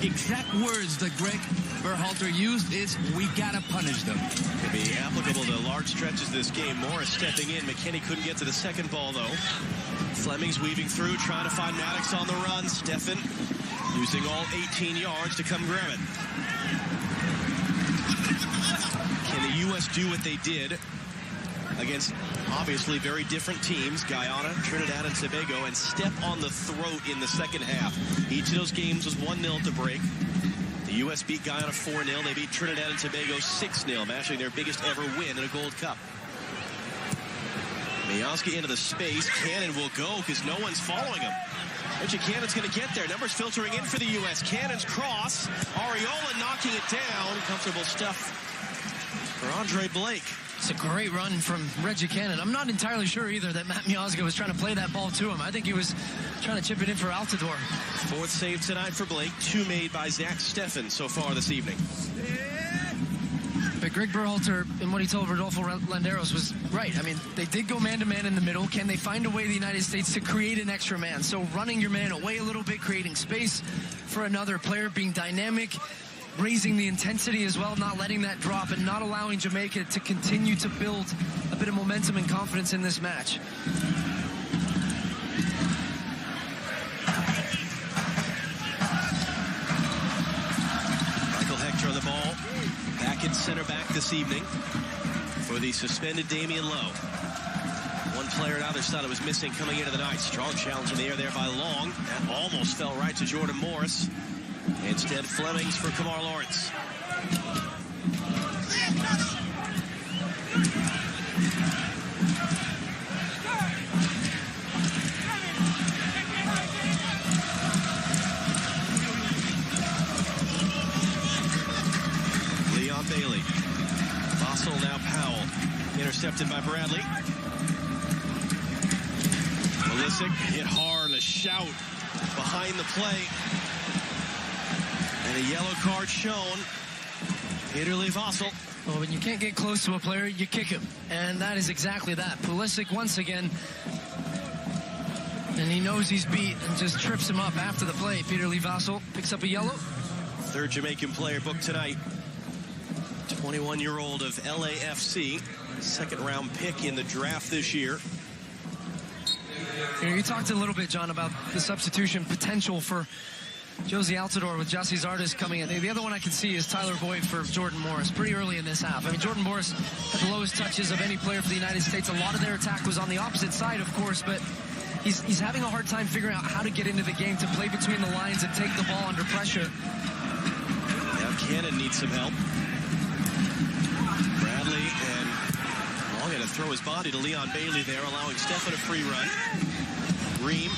The exact words that Greg Berhalter used is, we gotta punish them. Could be applicable to large stretches of this game. Morris stepping in. McKennie couldn't get to the second ball, though. Fleming's weaving through, trying to find Maddox on the run. Steffen using all 18 yards to come grab it. Can the U.S. do what they did against obviously very different teams, Guyana, Trinidad, and Tobago, and step on the throat in the second half? Each of those games was 1-0 at the break. The U.S. beat Guyana 4-0. They beat Trinidad and Tobago 6-0, matching their biggest ever win in a Gold Cup. Miazga into the space. Cannon will go because no one's following him. Reggie Cannon's going to get there. Numbers filtering in for the U.S. Cannon's cross. Ariola knocking it down. Comfortable stuff for Andre Blake. It's a great run from Reggie Cannon. I'm not entirely sure either that Matt Miazga was trying to play that ball to him. I think he was trying to chip it in for Altidore. 4th save tonight for Blake. 2 made by Zach Steffen so far this evening. But Greg Berhalter, and what he told Rodolfo Landeros was right. I mean, they did go man-to-man in the middle. Can they find a way, the United States, to create an extra man? So running your man away a little bit, creating space for another player, being dynamic, raising the intensity as well, not letting that drop, and not allowing Jamaica to continue to build a bit of momentum and confidence in this match. Michael Hector on the ball. Back in center back this evening for the suspended Damian Lowe. One player on either side that was missing coming into the night. Strong challenge in the air there by Long. That almost fell right to Jordan Morris. Instead, Flemings for Kamar Lawrence. Leon Bailey. Vossel, now Powell. Intercepted by Bradley. Melisic hit hard, a shout behind the play. And a yellow card shown. Peter Lee Vossel Well, when you can't get close to a player, you kick him. And that is exactly that. Pulisic once again. And he knows he's beat and just trips him up after the play. Peter Lee Vassell picks up a yellow. Third Jamaican player booked tonight. 21-year-old of LAFC. Second-round pick in the draft this year. You talked a little bit, John, about the substitution potential for Josie Altidore with Jossie Zardes coming in. The other one I can see is Tyler Boyd for Jordan Morris pretty early in this half. I mean, Jordan Morris had the lowest touches of any player for the United States. A lot of their attack was on the opposite side, of course, but he's having a hard time figuring out how to get into the game, to play between the lines and take the ball under pressure. Now Cannon needs some help. Bradley and Long had to throw his body to Leon Bailey there, allowing Stefan a free run. Ream,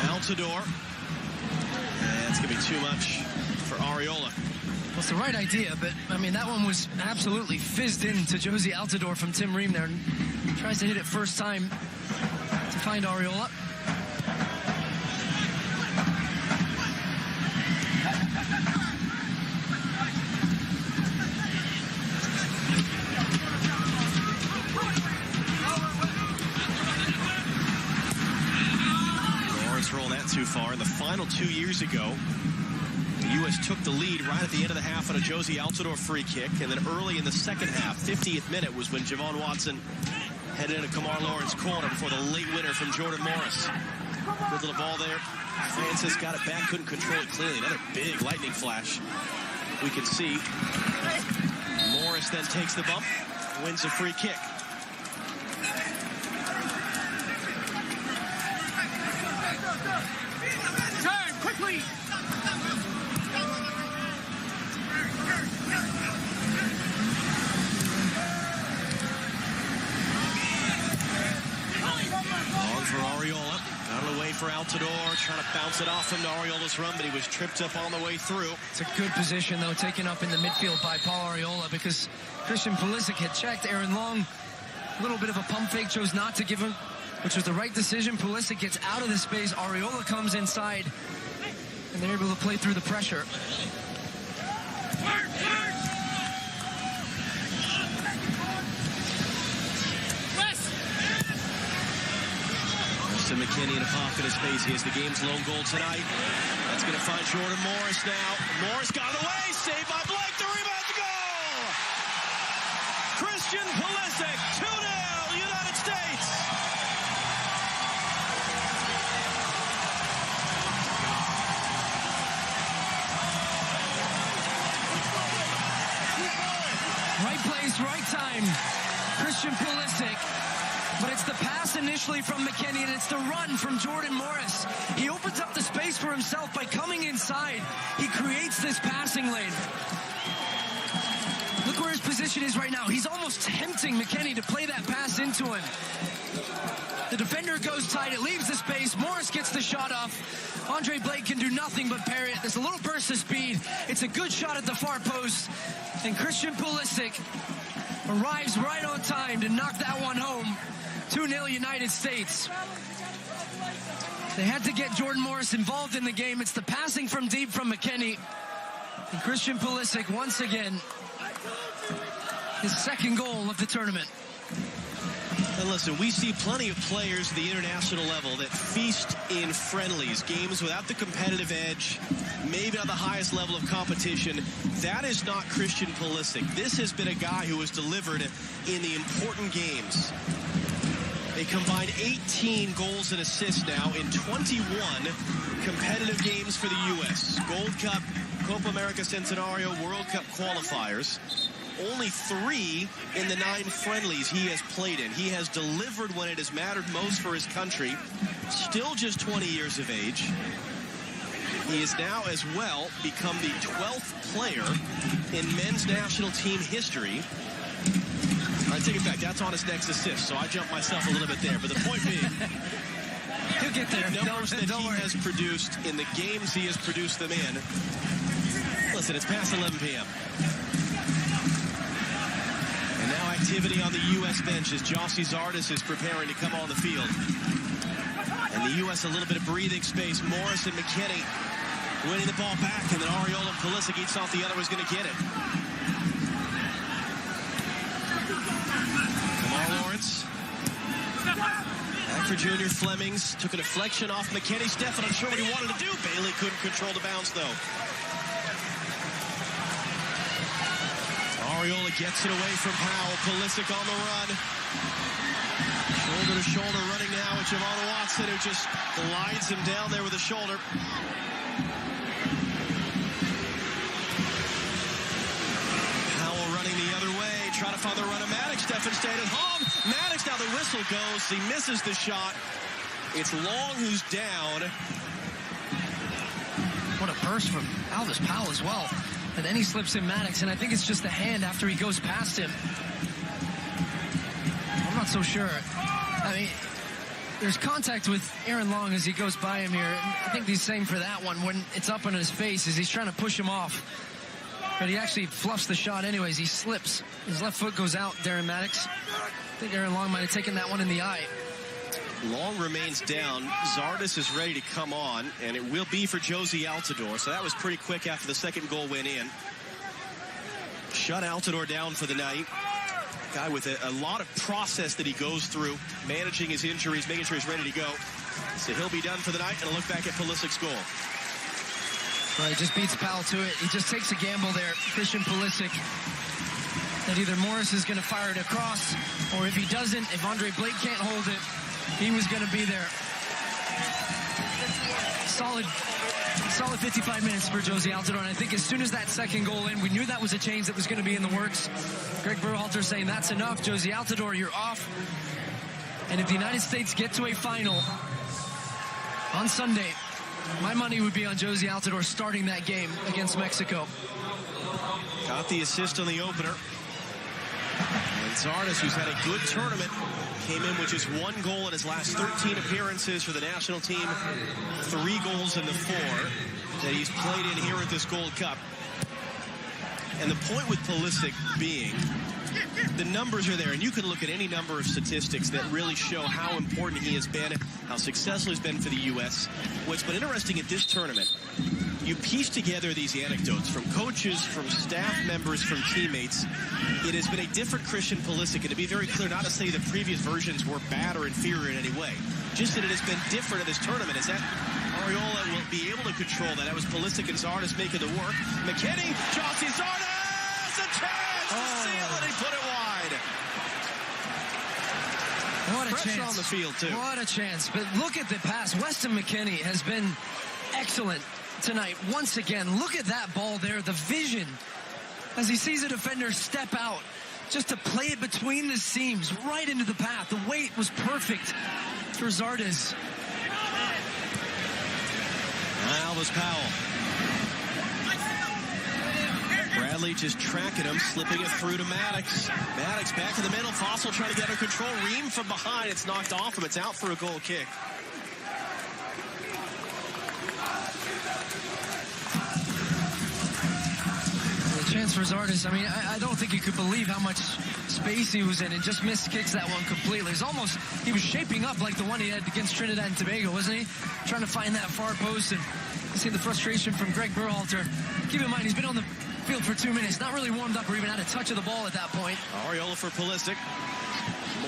Altidore. And it's going to be too much for Areola. Well, it's the right idea, but, I mean, that one was absolutely fizzed into Josie Altidore from Tim Ream there. Tries to hit it first time to find Areola. Roll that too far. In the final 2 years ago, the U.S. took the lead right at the end of the half on a Josie Altidore free kick, and then early in the second half, 50th minute, was when Javon Watson headed into Kamar Lawrence corner before the late winner from Jordan Morris. Good little ball there. Francis got it back, couldn't control it clearly. Another big lightning flash we can see. Morris then takes the bump, wins a free kick. Turn, quickly! Long for Areola. Out of the way for Altidore. Trying to bounce it off him to Areola's run, but he was tripped up on the way through. It's a good position, though, taken up in the midfield by Paul Areola, because Christian Pulisic had checked Aaron Long. A little bit of a pump fake, chose not to give him, which was the right decision. Pulisic gets out of the space. Areola comes inside, and they're able to play through the pressure. Justin McKinney in a pocket of space. He has the game's lone goal tonight. That's going to find Jordan Morris now. Morris got it away. Saved by Blake. The rebound to goal. Christian Pulisic. 2-0 United States. Right place, right time. Christian Pulisic. But it's the pass initially from McKinney, and it's the run from Jordan Morris. He opens up the space for himself by coming inside. He creates this passing lane. Look where his position is right now. He's almost tempting McKinney to play that pass into him. The defender goes tight. It leaves the space. Morris gets the shot off. Andre Blake can do nothing but parry it. There's a little burst of speed. It's a good shot at the far post. And Christian Pulisic arrives right on time to knock that one home. 2-0 United States. They had to get Jordan Morris involved in the game. It's the passing from deep from McKinney. And Christian Pulisic, once again, his second goal of the tournament. And listen, we see plenty of players at the international level that feast in friendlies, games without the competitive edge, maybe on the highest level of competition. That is not Christian Pulisic. This has been a guy who has delivered in the important games. A combined 18 goals and assists now in 21 competitive games for the U.S. Gold Cup, Copa America Centenario, World Cup qualifiers. Only 3 in the 9 friendlies he has played in. He has delivered when it has mattered most for his country. Still just 20 years of age. He has now as well become the 12th player in men's national team history. I take it back. That's on his next assist, so I jumped myself a little bit there. But the point being, he'll get there. The numbers that he has produced in the games he has produced them in. Listen, it's past 11 p.m. And now activity on the U.S. bench as Jossie Zardes is preparing to come on the field. And the U.S. a little bit of breathing space. Morris and McKinney winning the ball back, and then Areola and Pulisic, each thought the other was going to get it. for Junior. Flemings took a deflection off McKinney. Stephan unsure what he wanted to do. Bailey couldn't control the bounce, though. Ariola gets it away from Powell. Pulisic on the run. Shoulder to shoulder running now with Javon Watson, who just glides him down there with a shoulder. Powell running the other way, trying to find the run of Maddox. Stephan stayed at home. Maddox, now the whistle goes. He misses the shot. It's Long who's down. What a burst from Alvis Powell as well. And then he slips in Maddox, and I think it's just a hand after he goes past him. I'm not so sure. I mean, there's contact with Aaron Long as he goes by him here. I think the same for that one when it's up on his face as he's trying to push him off. But he actually fluffs the shot anyways. He slips. His left foot goes out, Darren Maddox. I think Aaron Long might have taken that one in the eye. Long remains down. Zardes is ready to come on, and it will be for Josie Altidore. So that was pretty quick after the second goal went in. Shut Altidore down for the night. Guy with a lot of process that he goes through, managing his injuries, making sure he's ready to go. So he'll be done for the night, and a look back at Pulisic's goal. Well, he just beats Powell to it. He just takes a gamble there, Christian Pulisic, that either Morris is going to fire it across, or if he doesn't, if Andre Blake can't hold it, he was going to be there. Solid 55 minutes for Josie Altidore, and I think as soon as that second goal in, we knew that was a change that was going to be in the works. Greg Berhalter saying, that's enough. Josie Altidore, you're off. And if the United States get to a final on Sunday, my money would be on Josie Altidore starting that game against Mexico. Got the assist on the opener. And Zardes, who's had a good tournament, came in with just one goal in his last 13 appearances for the national team. 3 goals in the 4 that he's played in here at this Gold Cup. And the point with Pulisic being, the numbers are there, and you can look at any number of statistics that really show how important he has been, how successful he's been for the U.S. What's been interesting at this tournament, you piece together these anecdotes from coaches, from staff members, from teammates. It has been a different Christian Pulisic, and to be very clear, not to say the previous versions were bad or inferior in any way, just that it has been different at this tournament. Is that Ariola will be able to control that? That was Pulisic and Zardes making the work. McKinney, Josie Zardes, a chance to seal it, he put it wide. What a Pressure chance on the field, too. What a chance. But look at the pass. Weston McKinney has been excellent tonight. Once again, look at that ball there. The vision as he sees a defender step out just to play it between the seams right into the path. The weight was perfect for Zardes. Alvis Powell. Bradley just tracking him, slipping it through to Maddox. Maddox back in the middle. Fossil trying to get under control. Ream from behind. It's knocked off him. It's out for a goal kick. The chance for Zardes, I mean, I don't think you could believe how much space he was in and just missed kicks that one completely. It's almost, he was shaping up like the one he had against Trinidad and Tobago, wasn't he? Trying to find that far post, and you see the frustration from Greg Berhalter. Keep in mind, he's been on the field for 2 minutes, not really warmed up or even had a touch of the ball at that point. Ariola for Pulisic.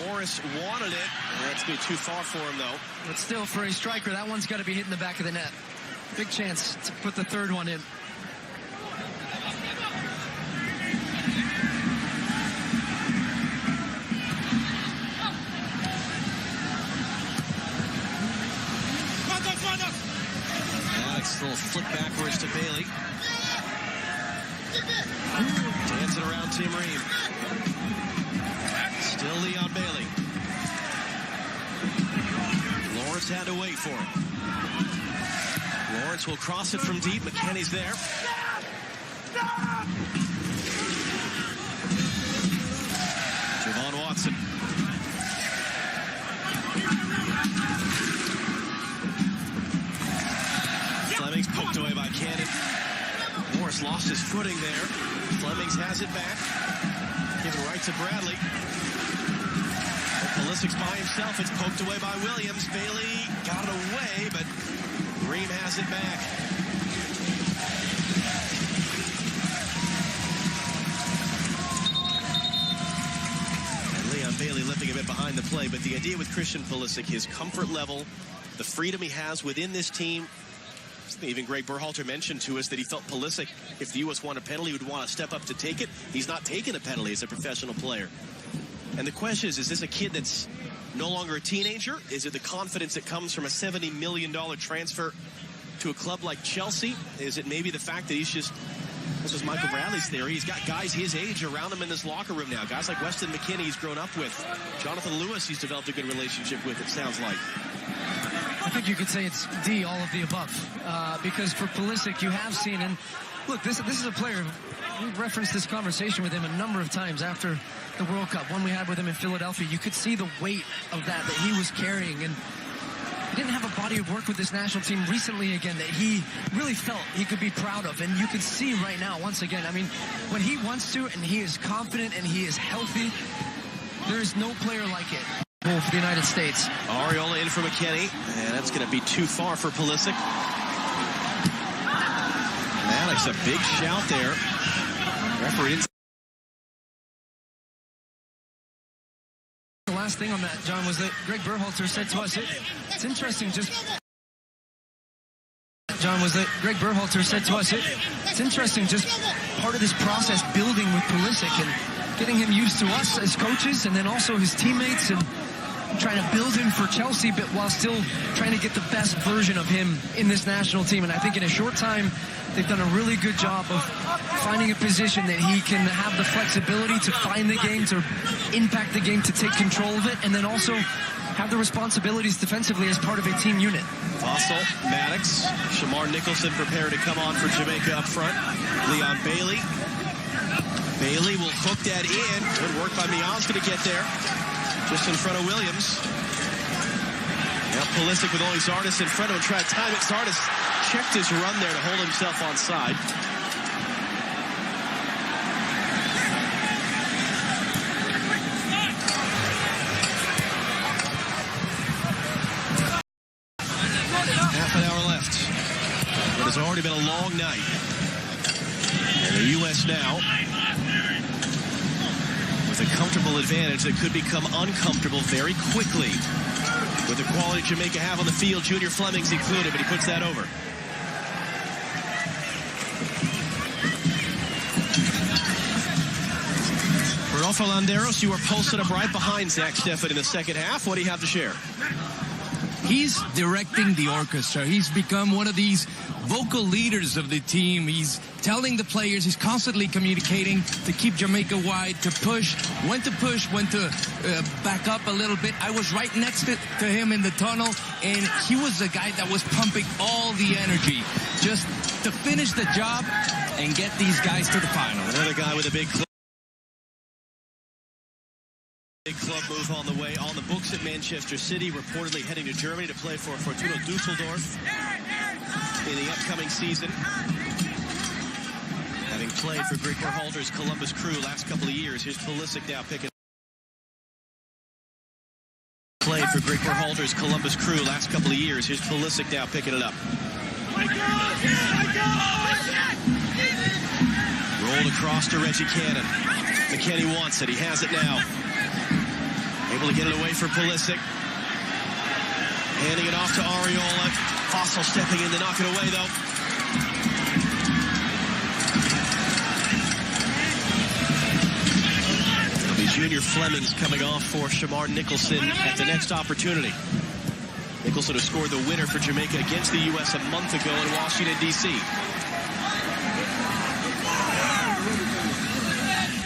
Morris wanted it. That's going to be too far for him, though. But still, for a striker, that one's got to be hitting the back of the net. Big chance to put the third one in. Maddox, little flick backwards to Bailey. Dancing around Tim Ream. Still Leon Bailey. Lawrence had to wait for it. Lawrence will cross it from deep. McKinney's there. Javon Watson. Flemings poked away by Cannon. Morris lost his footing there. Flemings has it back. Give it right to Bradley. Pulisic's by himself. It's poked away by Williams. Bailey got it away, but Ream has it back. And Leon Bailey limping a bit behind the play, but the idea with Christian Pulisic, his comfort level, the freedom he has within this team. Even Greg Berhalter mentioned to us that he felt Pulisic, if the U.S. won a penalty, would want to step up to take it. He's not taking a penalty as a professional player. And the question is this a kid that's no longer a teenager? Is it the confidence that comes from a $70 million transfer to a club like Chelsea? Is it maybe the fact that he's just, this was Michael Bradley's theory, he's got guys his age around him in this locker room now. Guys like Weston McKennie he's grown up with. Jonathan Lewis he's developed a good relationship with, it sounds like. I think you could say it's D, all of the above. Because for Pulisic, you have seen, and look, this is a player, we've referenced this conversation with him a number of times after the World Cup, one we had with him in Philadelphia. You could see the weight of that he was carrying, and he didn't have a body of work with this national team recently again that he really felt he could be proud of. And you can see right now, once again, I mean, when he wants to and he is confident and he is healthy, there is no player like it. For the United States. Ariola in for McKennie, and that's going to be too far for Pulisic. Maddox, a big shout there. Referee didn't. The last thing on that, John, was that Greg Berhalter said to us, it's interesting just... John, was that Greg Berhalter said to us, it's interesting just part of this process building with Pulisic and getting him used to us as coaches and then also his teammates and trying to build him for Chelsea, but while still trying to get the best version of him in this national team. And I think in a short time, they've done a really good job of finding a position that he can have the flexibility to find the game, to impact the game, to take control of it, and then also have the responsibilities defensively as part of a team unit. Fossil, Maddox, Shamar Nicholson prepared to come on for Jamaica up front. Leon Bailey. Bailey will hook that in. Good work by Mian's going to get there. Just in front of Williams. Now Pulisic with only Zardes in front of him. Try to time it. Zardes checked his run there to hold himself onside. Half an hour left. It has already been a long night. And the U.S. now with a comfortable advantage that could become uncomfortable very quickly. With the quality Jamaica have on the field, Junior Fleming's included, but he puts that over. Rodolfo Landeros, you are posted up right behind Zach Steffen in the second half. What do you have to share? He's directing the orchestra. He's become one of these vocal leaders of the team. He's telling the players, he's constantly communicating to keep Jamaica wide, to push, when to back up a little bit. I was right next to him in the tunnel, and he was the guy that was pumping all the energy just to finish the job and get these guys to the final. Another guy with a big club move on the way, on the books at Manchester City, reportedly heading to Germany to play for Fortuna Dusseldorf in the upcoming season. Having played for Greg Berhalter's Columbus Crew last couple of years, here's Pulisic now picking played for Greg Berhalter's Columbus Crew last couple of years. Here's Pulisic now picking it up. Rolled across to Reggie Cannon. McKennie wants it. He has it now. Able to get it away for Pulisic. Handing it off to Ariola. Fossil stepping in to knock it away, though. It'll be Junior Fleming's coming off for Shamar Nicholson at the next opportunity. Nicholson has scored the winner for Jamaica against the U.S. a month ago in Washington, D.C.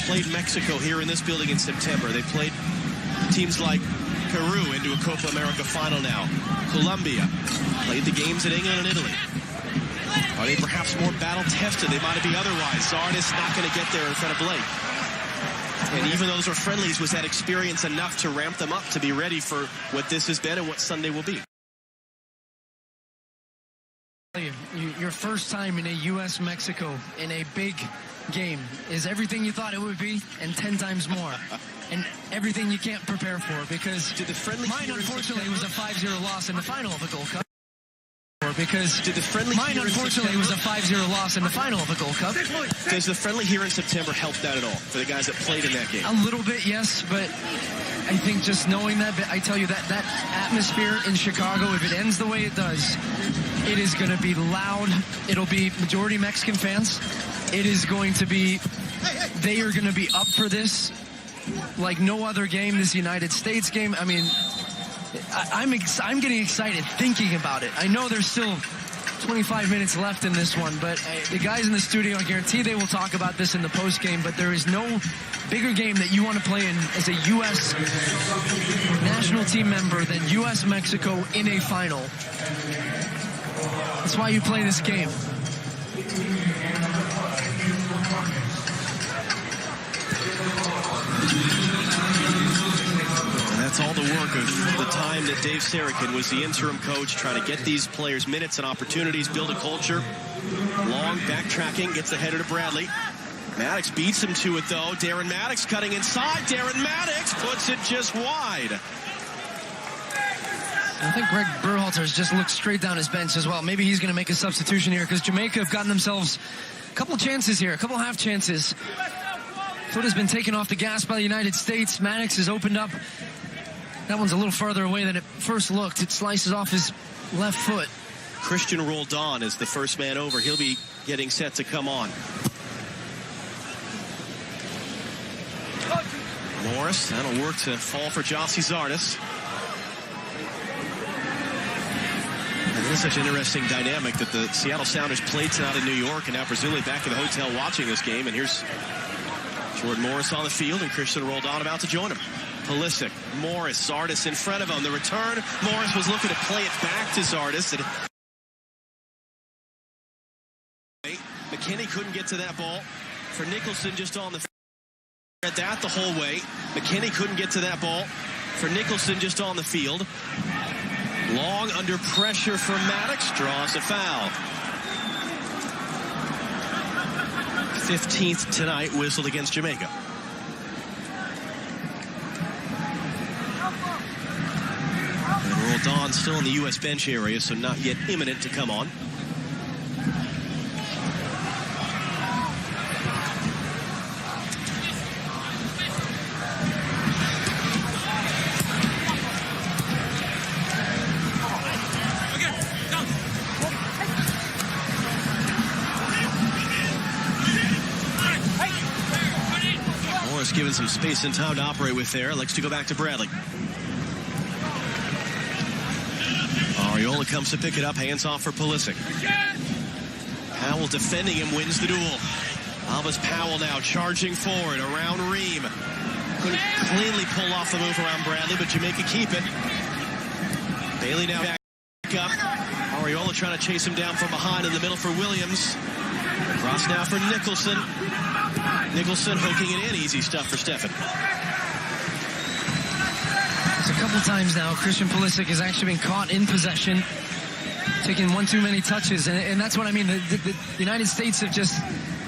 Played Mexico here in this building in September. They played teams like Peru into a Copa America final now. Colombia played the games in England and Italy. Are they perhaps more battle-tested? They might be otherwise. Zardes not going to get there in front of Blake. And even those are friendlies, was that experience enough to ramp them up to be ready for what this has been and what Sunday will be? Your first time in a U.S.-Mexico in a big game is everything you thought it would be and 10 times more. And everything you can't prepare for, because mine, unfortunately, was a 5-0 loss in the final of the Gold Cup. for, because did the friendly mine, unfortunately, was a 5-0 loss in the final of the Gold Cup. Does the friendly here in September help that at all for the guys that played in that game? A little bit, yes, but I think just knowing that, I tell you, that atmosphere in Chicago, if it ends the way it does, it is going to be loud. It'll be majority Mexican fans. It is going to be, they are going to be up for this like no other game, this United States game. I mean, I'm getting excited thinking about it. I know there's still 25 minutes left in this one, but the guys in the studio, I guarantee they will talk about this in the post game, but there is no bigger game that you want to play in as a U.S. national team member than U.S.-Mexico in a final. That's why you play this game. And that's all the work of the time that Dave Sarakin was the interim coach, trying to get these players minutes and opportunities, build a culture. Long backtracking, gets the header to Bradley. Maddox beats him to it, though. Darren Maddox cutting inside. Darren Maddox puts it just wide. I think Greg Berhalter's just looked straight down his bench as well. Maybe he's going to make a substitution here, because Jamaica have gotten themselves a couple chances here, a couple half chances. Foot has been taken off the gas by the United States. Maddox has opened up. That one's a little farther away than it first looked. It slices off his left foot. Christian Roldan is the first man over. He'll be getting set to come on. Morris, that'll work to fall for Jossie Zardes. And it is such an interesting dynamic that the Seattle Sounders played tonight in New York, and now presumably back in the hotel watching this game. And here's Jordan Morris on the field, and Christian Roldan about to join him. Pulisic, Morris, Zardes in front of him. The return, Morris was looking to play it back to Zardes. McKinney couldn't get to that ball. For Nicholson just on the field. At that the whole way. McKinney couldn't get to that ball. For Nicholson just on the field. Long under pressure for Maddox. Draws a foul. 15th tonight whistled against Jamaica. And Roldan still in the U.S. bench area, so not yet imminent to come on. Given some space and time to operate with there. Likes to go back to Bradley. Ariola comes to pick it up. Hands off for Pulisic. Powell defending him, wins the duel. Alvis Powell now charging forward around Ream. Couldn't cleanly pull off the move around Bradley, but Jamaica keep it. Bailey now back up. Ariola trying to chase him down from behind in the middle for Williams. Cross now for Nicholson. Nicholson hooking it in. Easy stuff for Steffen. It's a couple times now Christian Pulisic has actually been caught in possession, taking one too many touches, and that's what I mean. The United States have just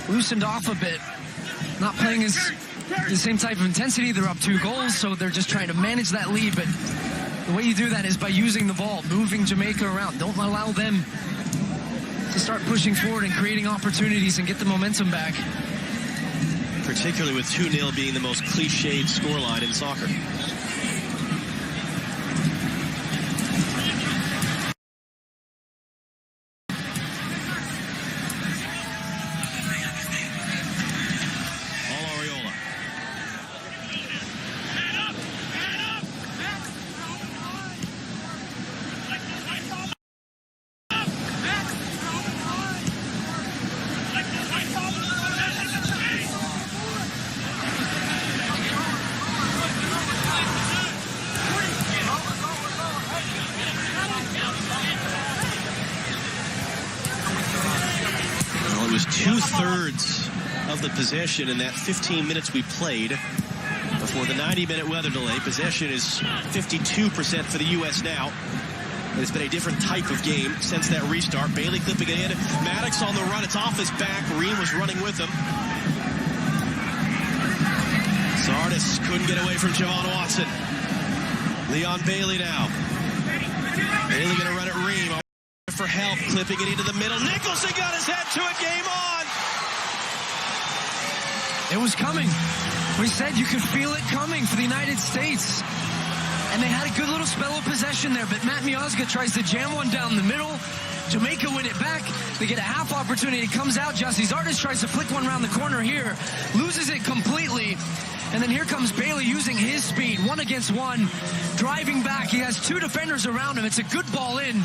loosened off a bit, not playing the same type of intensity. They're up 2 goals, so they're just trying to manage that lead, but the way you do that is by using the ball, moving Jamaica around. Don't allow them to start pushing forward and creating opportunities and get the momentum back. Particularly with 2-0 being the most cliched scoreline in soccer. Of the possession in that 15 minutes we played before the 90-minute weather delay. Possession is 52% for the U.S. now. And it's been a different type of game since that restart. Bailey clipping it in. Maddox on the run. It's off his back. Ream was running with him. Zardes couldn't get away from Javon Watson. Leon Bailey now. Bailey going to run at Ream. for help, clipping it into the middle. Nicholson got his head to it, game on! It was coming. We said you could feel it coming for the United States. And they had a good little spell of possession there, but Matt Miazga tries to jam one down the middle. Jamaica win it back. They get a half opportunity. It comes out. Jessie Zardes tries to flick one around the corner here. Loses it completely. And then here comes Bailey using his speed. 1-against-1. Driving back. He has two defenders around him. It's a good ball in.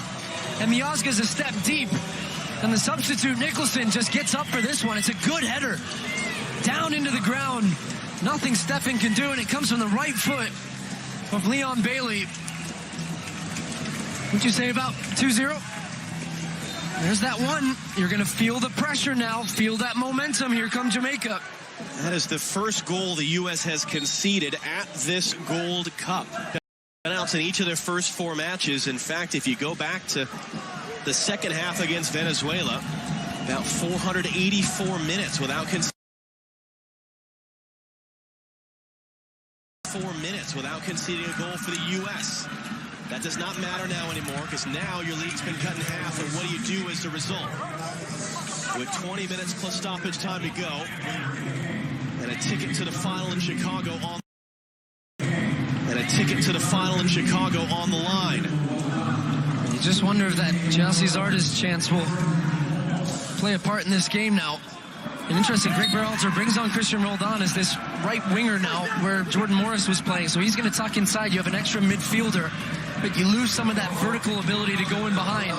And Miazga's a step deep. And the substitute Nicholson just gets up for this one. It's a good header. Down into the ground. Nothing Stephen can do, and it comes from the right foot of Leon Bailey. What'd you say about 2-0? There's that one. You're going to feel the pressure now. Feel that momentum. Here comes Jamaica. That is the first goal the U.S. has conceded at this Gold Cup. Announced in each of their first 4 matches. In fact, if you go back to the second half against Venezuela, about 484 minutes without conceding. 4 minutes without conceding a goal for the U.S. That does not matter now anymore, because now your lead's been cut in half, and what do you do as a result? With 20 minutes plus stoppage time to go, and a ticket to the final in Chicago on the line. You just wonder if that Jessie Zardes chance will play a part in this game now. And interesting, Greg Berhalter brings on Christian Roldan as this right winger now, where Jordan Morris was playing. So he's going to tuck inside. You have an extra midfielder, but you lose some of that vertical ability to go in behind.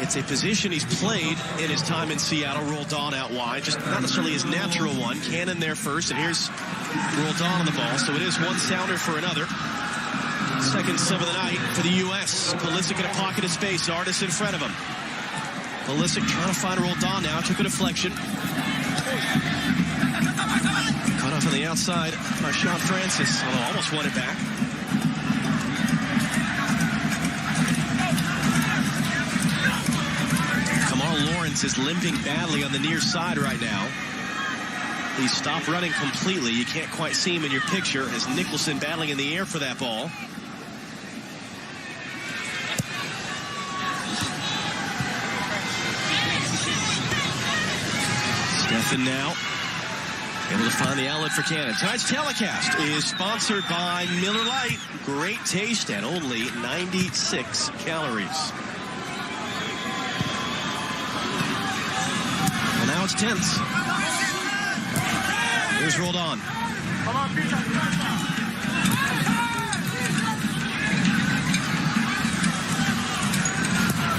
It's a position he's played in his time in Seattle. Roldan out wide, just not necessarily his natural one. Cannon there first, and here's Roldan on the ball. So it is one sounder for another. Second sub of the night for the U.S. Pulisic in a pocket of space. Zardes in front of him. Pulisic trying to find Roldan now. Took a deflection. Cut off on the outside by Sean Francis, although almost won it back. Kamal Lawrence is limping badly on the near side right now. He stopped running completely. You can't quite see him in your picture as Nicholson battling in the air for that ball. Stephen now able to find the outlet for Cannon. Tonight's telecast is sponsored by Miller Lite. Great taste and only 96 calories. Well, now it's tense. Here's Roldan.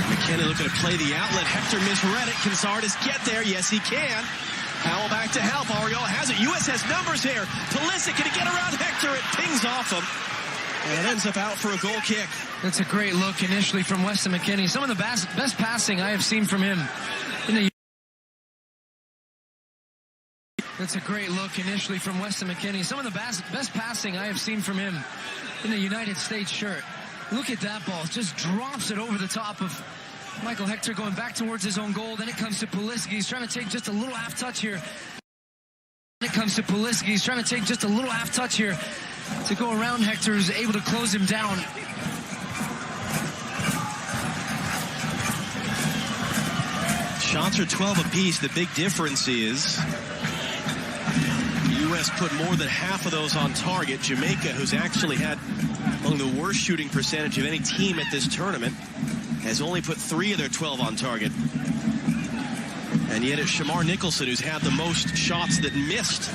McKenna looking to play the outlet. Hector misread it. Can Zardes get there? Yes, he can. Powell back to help. Ariola has it. U.S. has numbers here. Pulisic can get around Hector. It pings off him. And it ends up out for a goal kick. That's a great look initially from Weston McKennie. Some of the best passing I have seen from him in the That's a great look initially from Weston McKennie. Some of the best passing I have seen from him in the United States shirt. Look at that ball. Just drops it over the top of Michael Hector going back towards his own goal. Then it comes to Pulisic. He's trying to take just a little half touch here. Then it comes to Pulisic. He's trying to take just a little half touch here to go around Hector, who's able to close him down. Shots are 12 apiece. The big difference is the U.S. put more than half of those on target. Jamaica, who's actually had among the worst shooting percentage of any team at this tournament, has only put 3 of their 12 on target. And yet it's Shamar Nicholson who's had the most shots that missed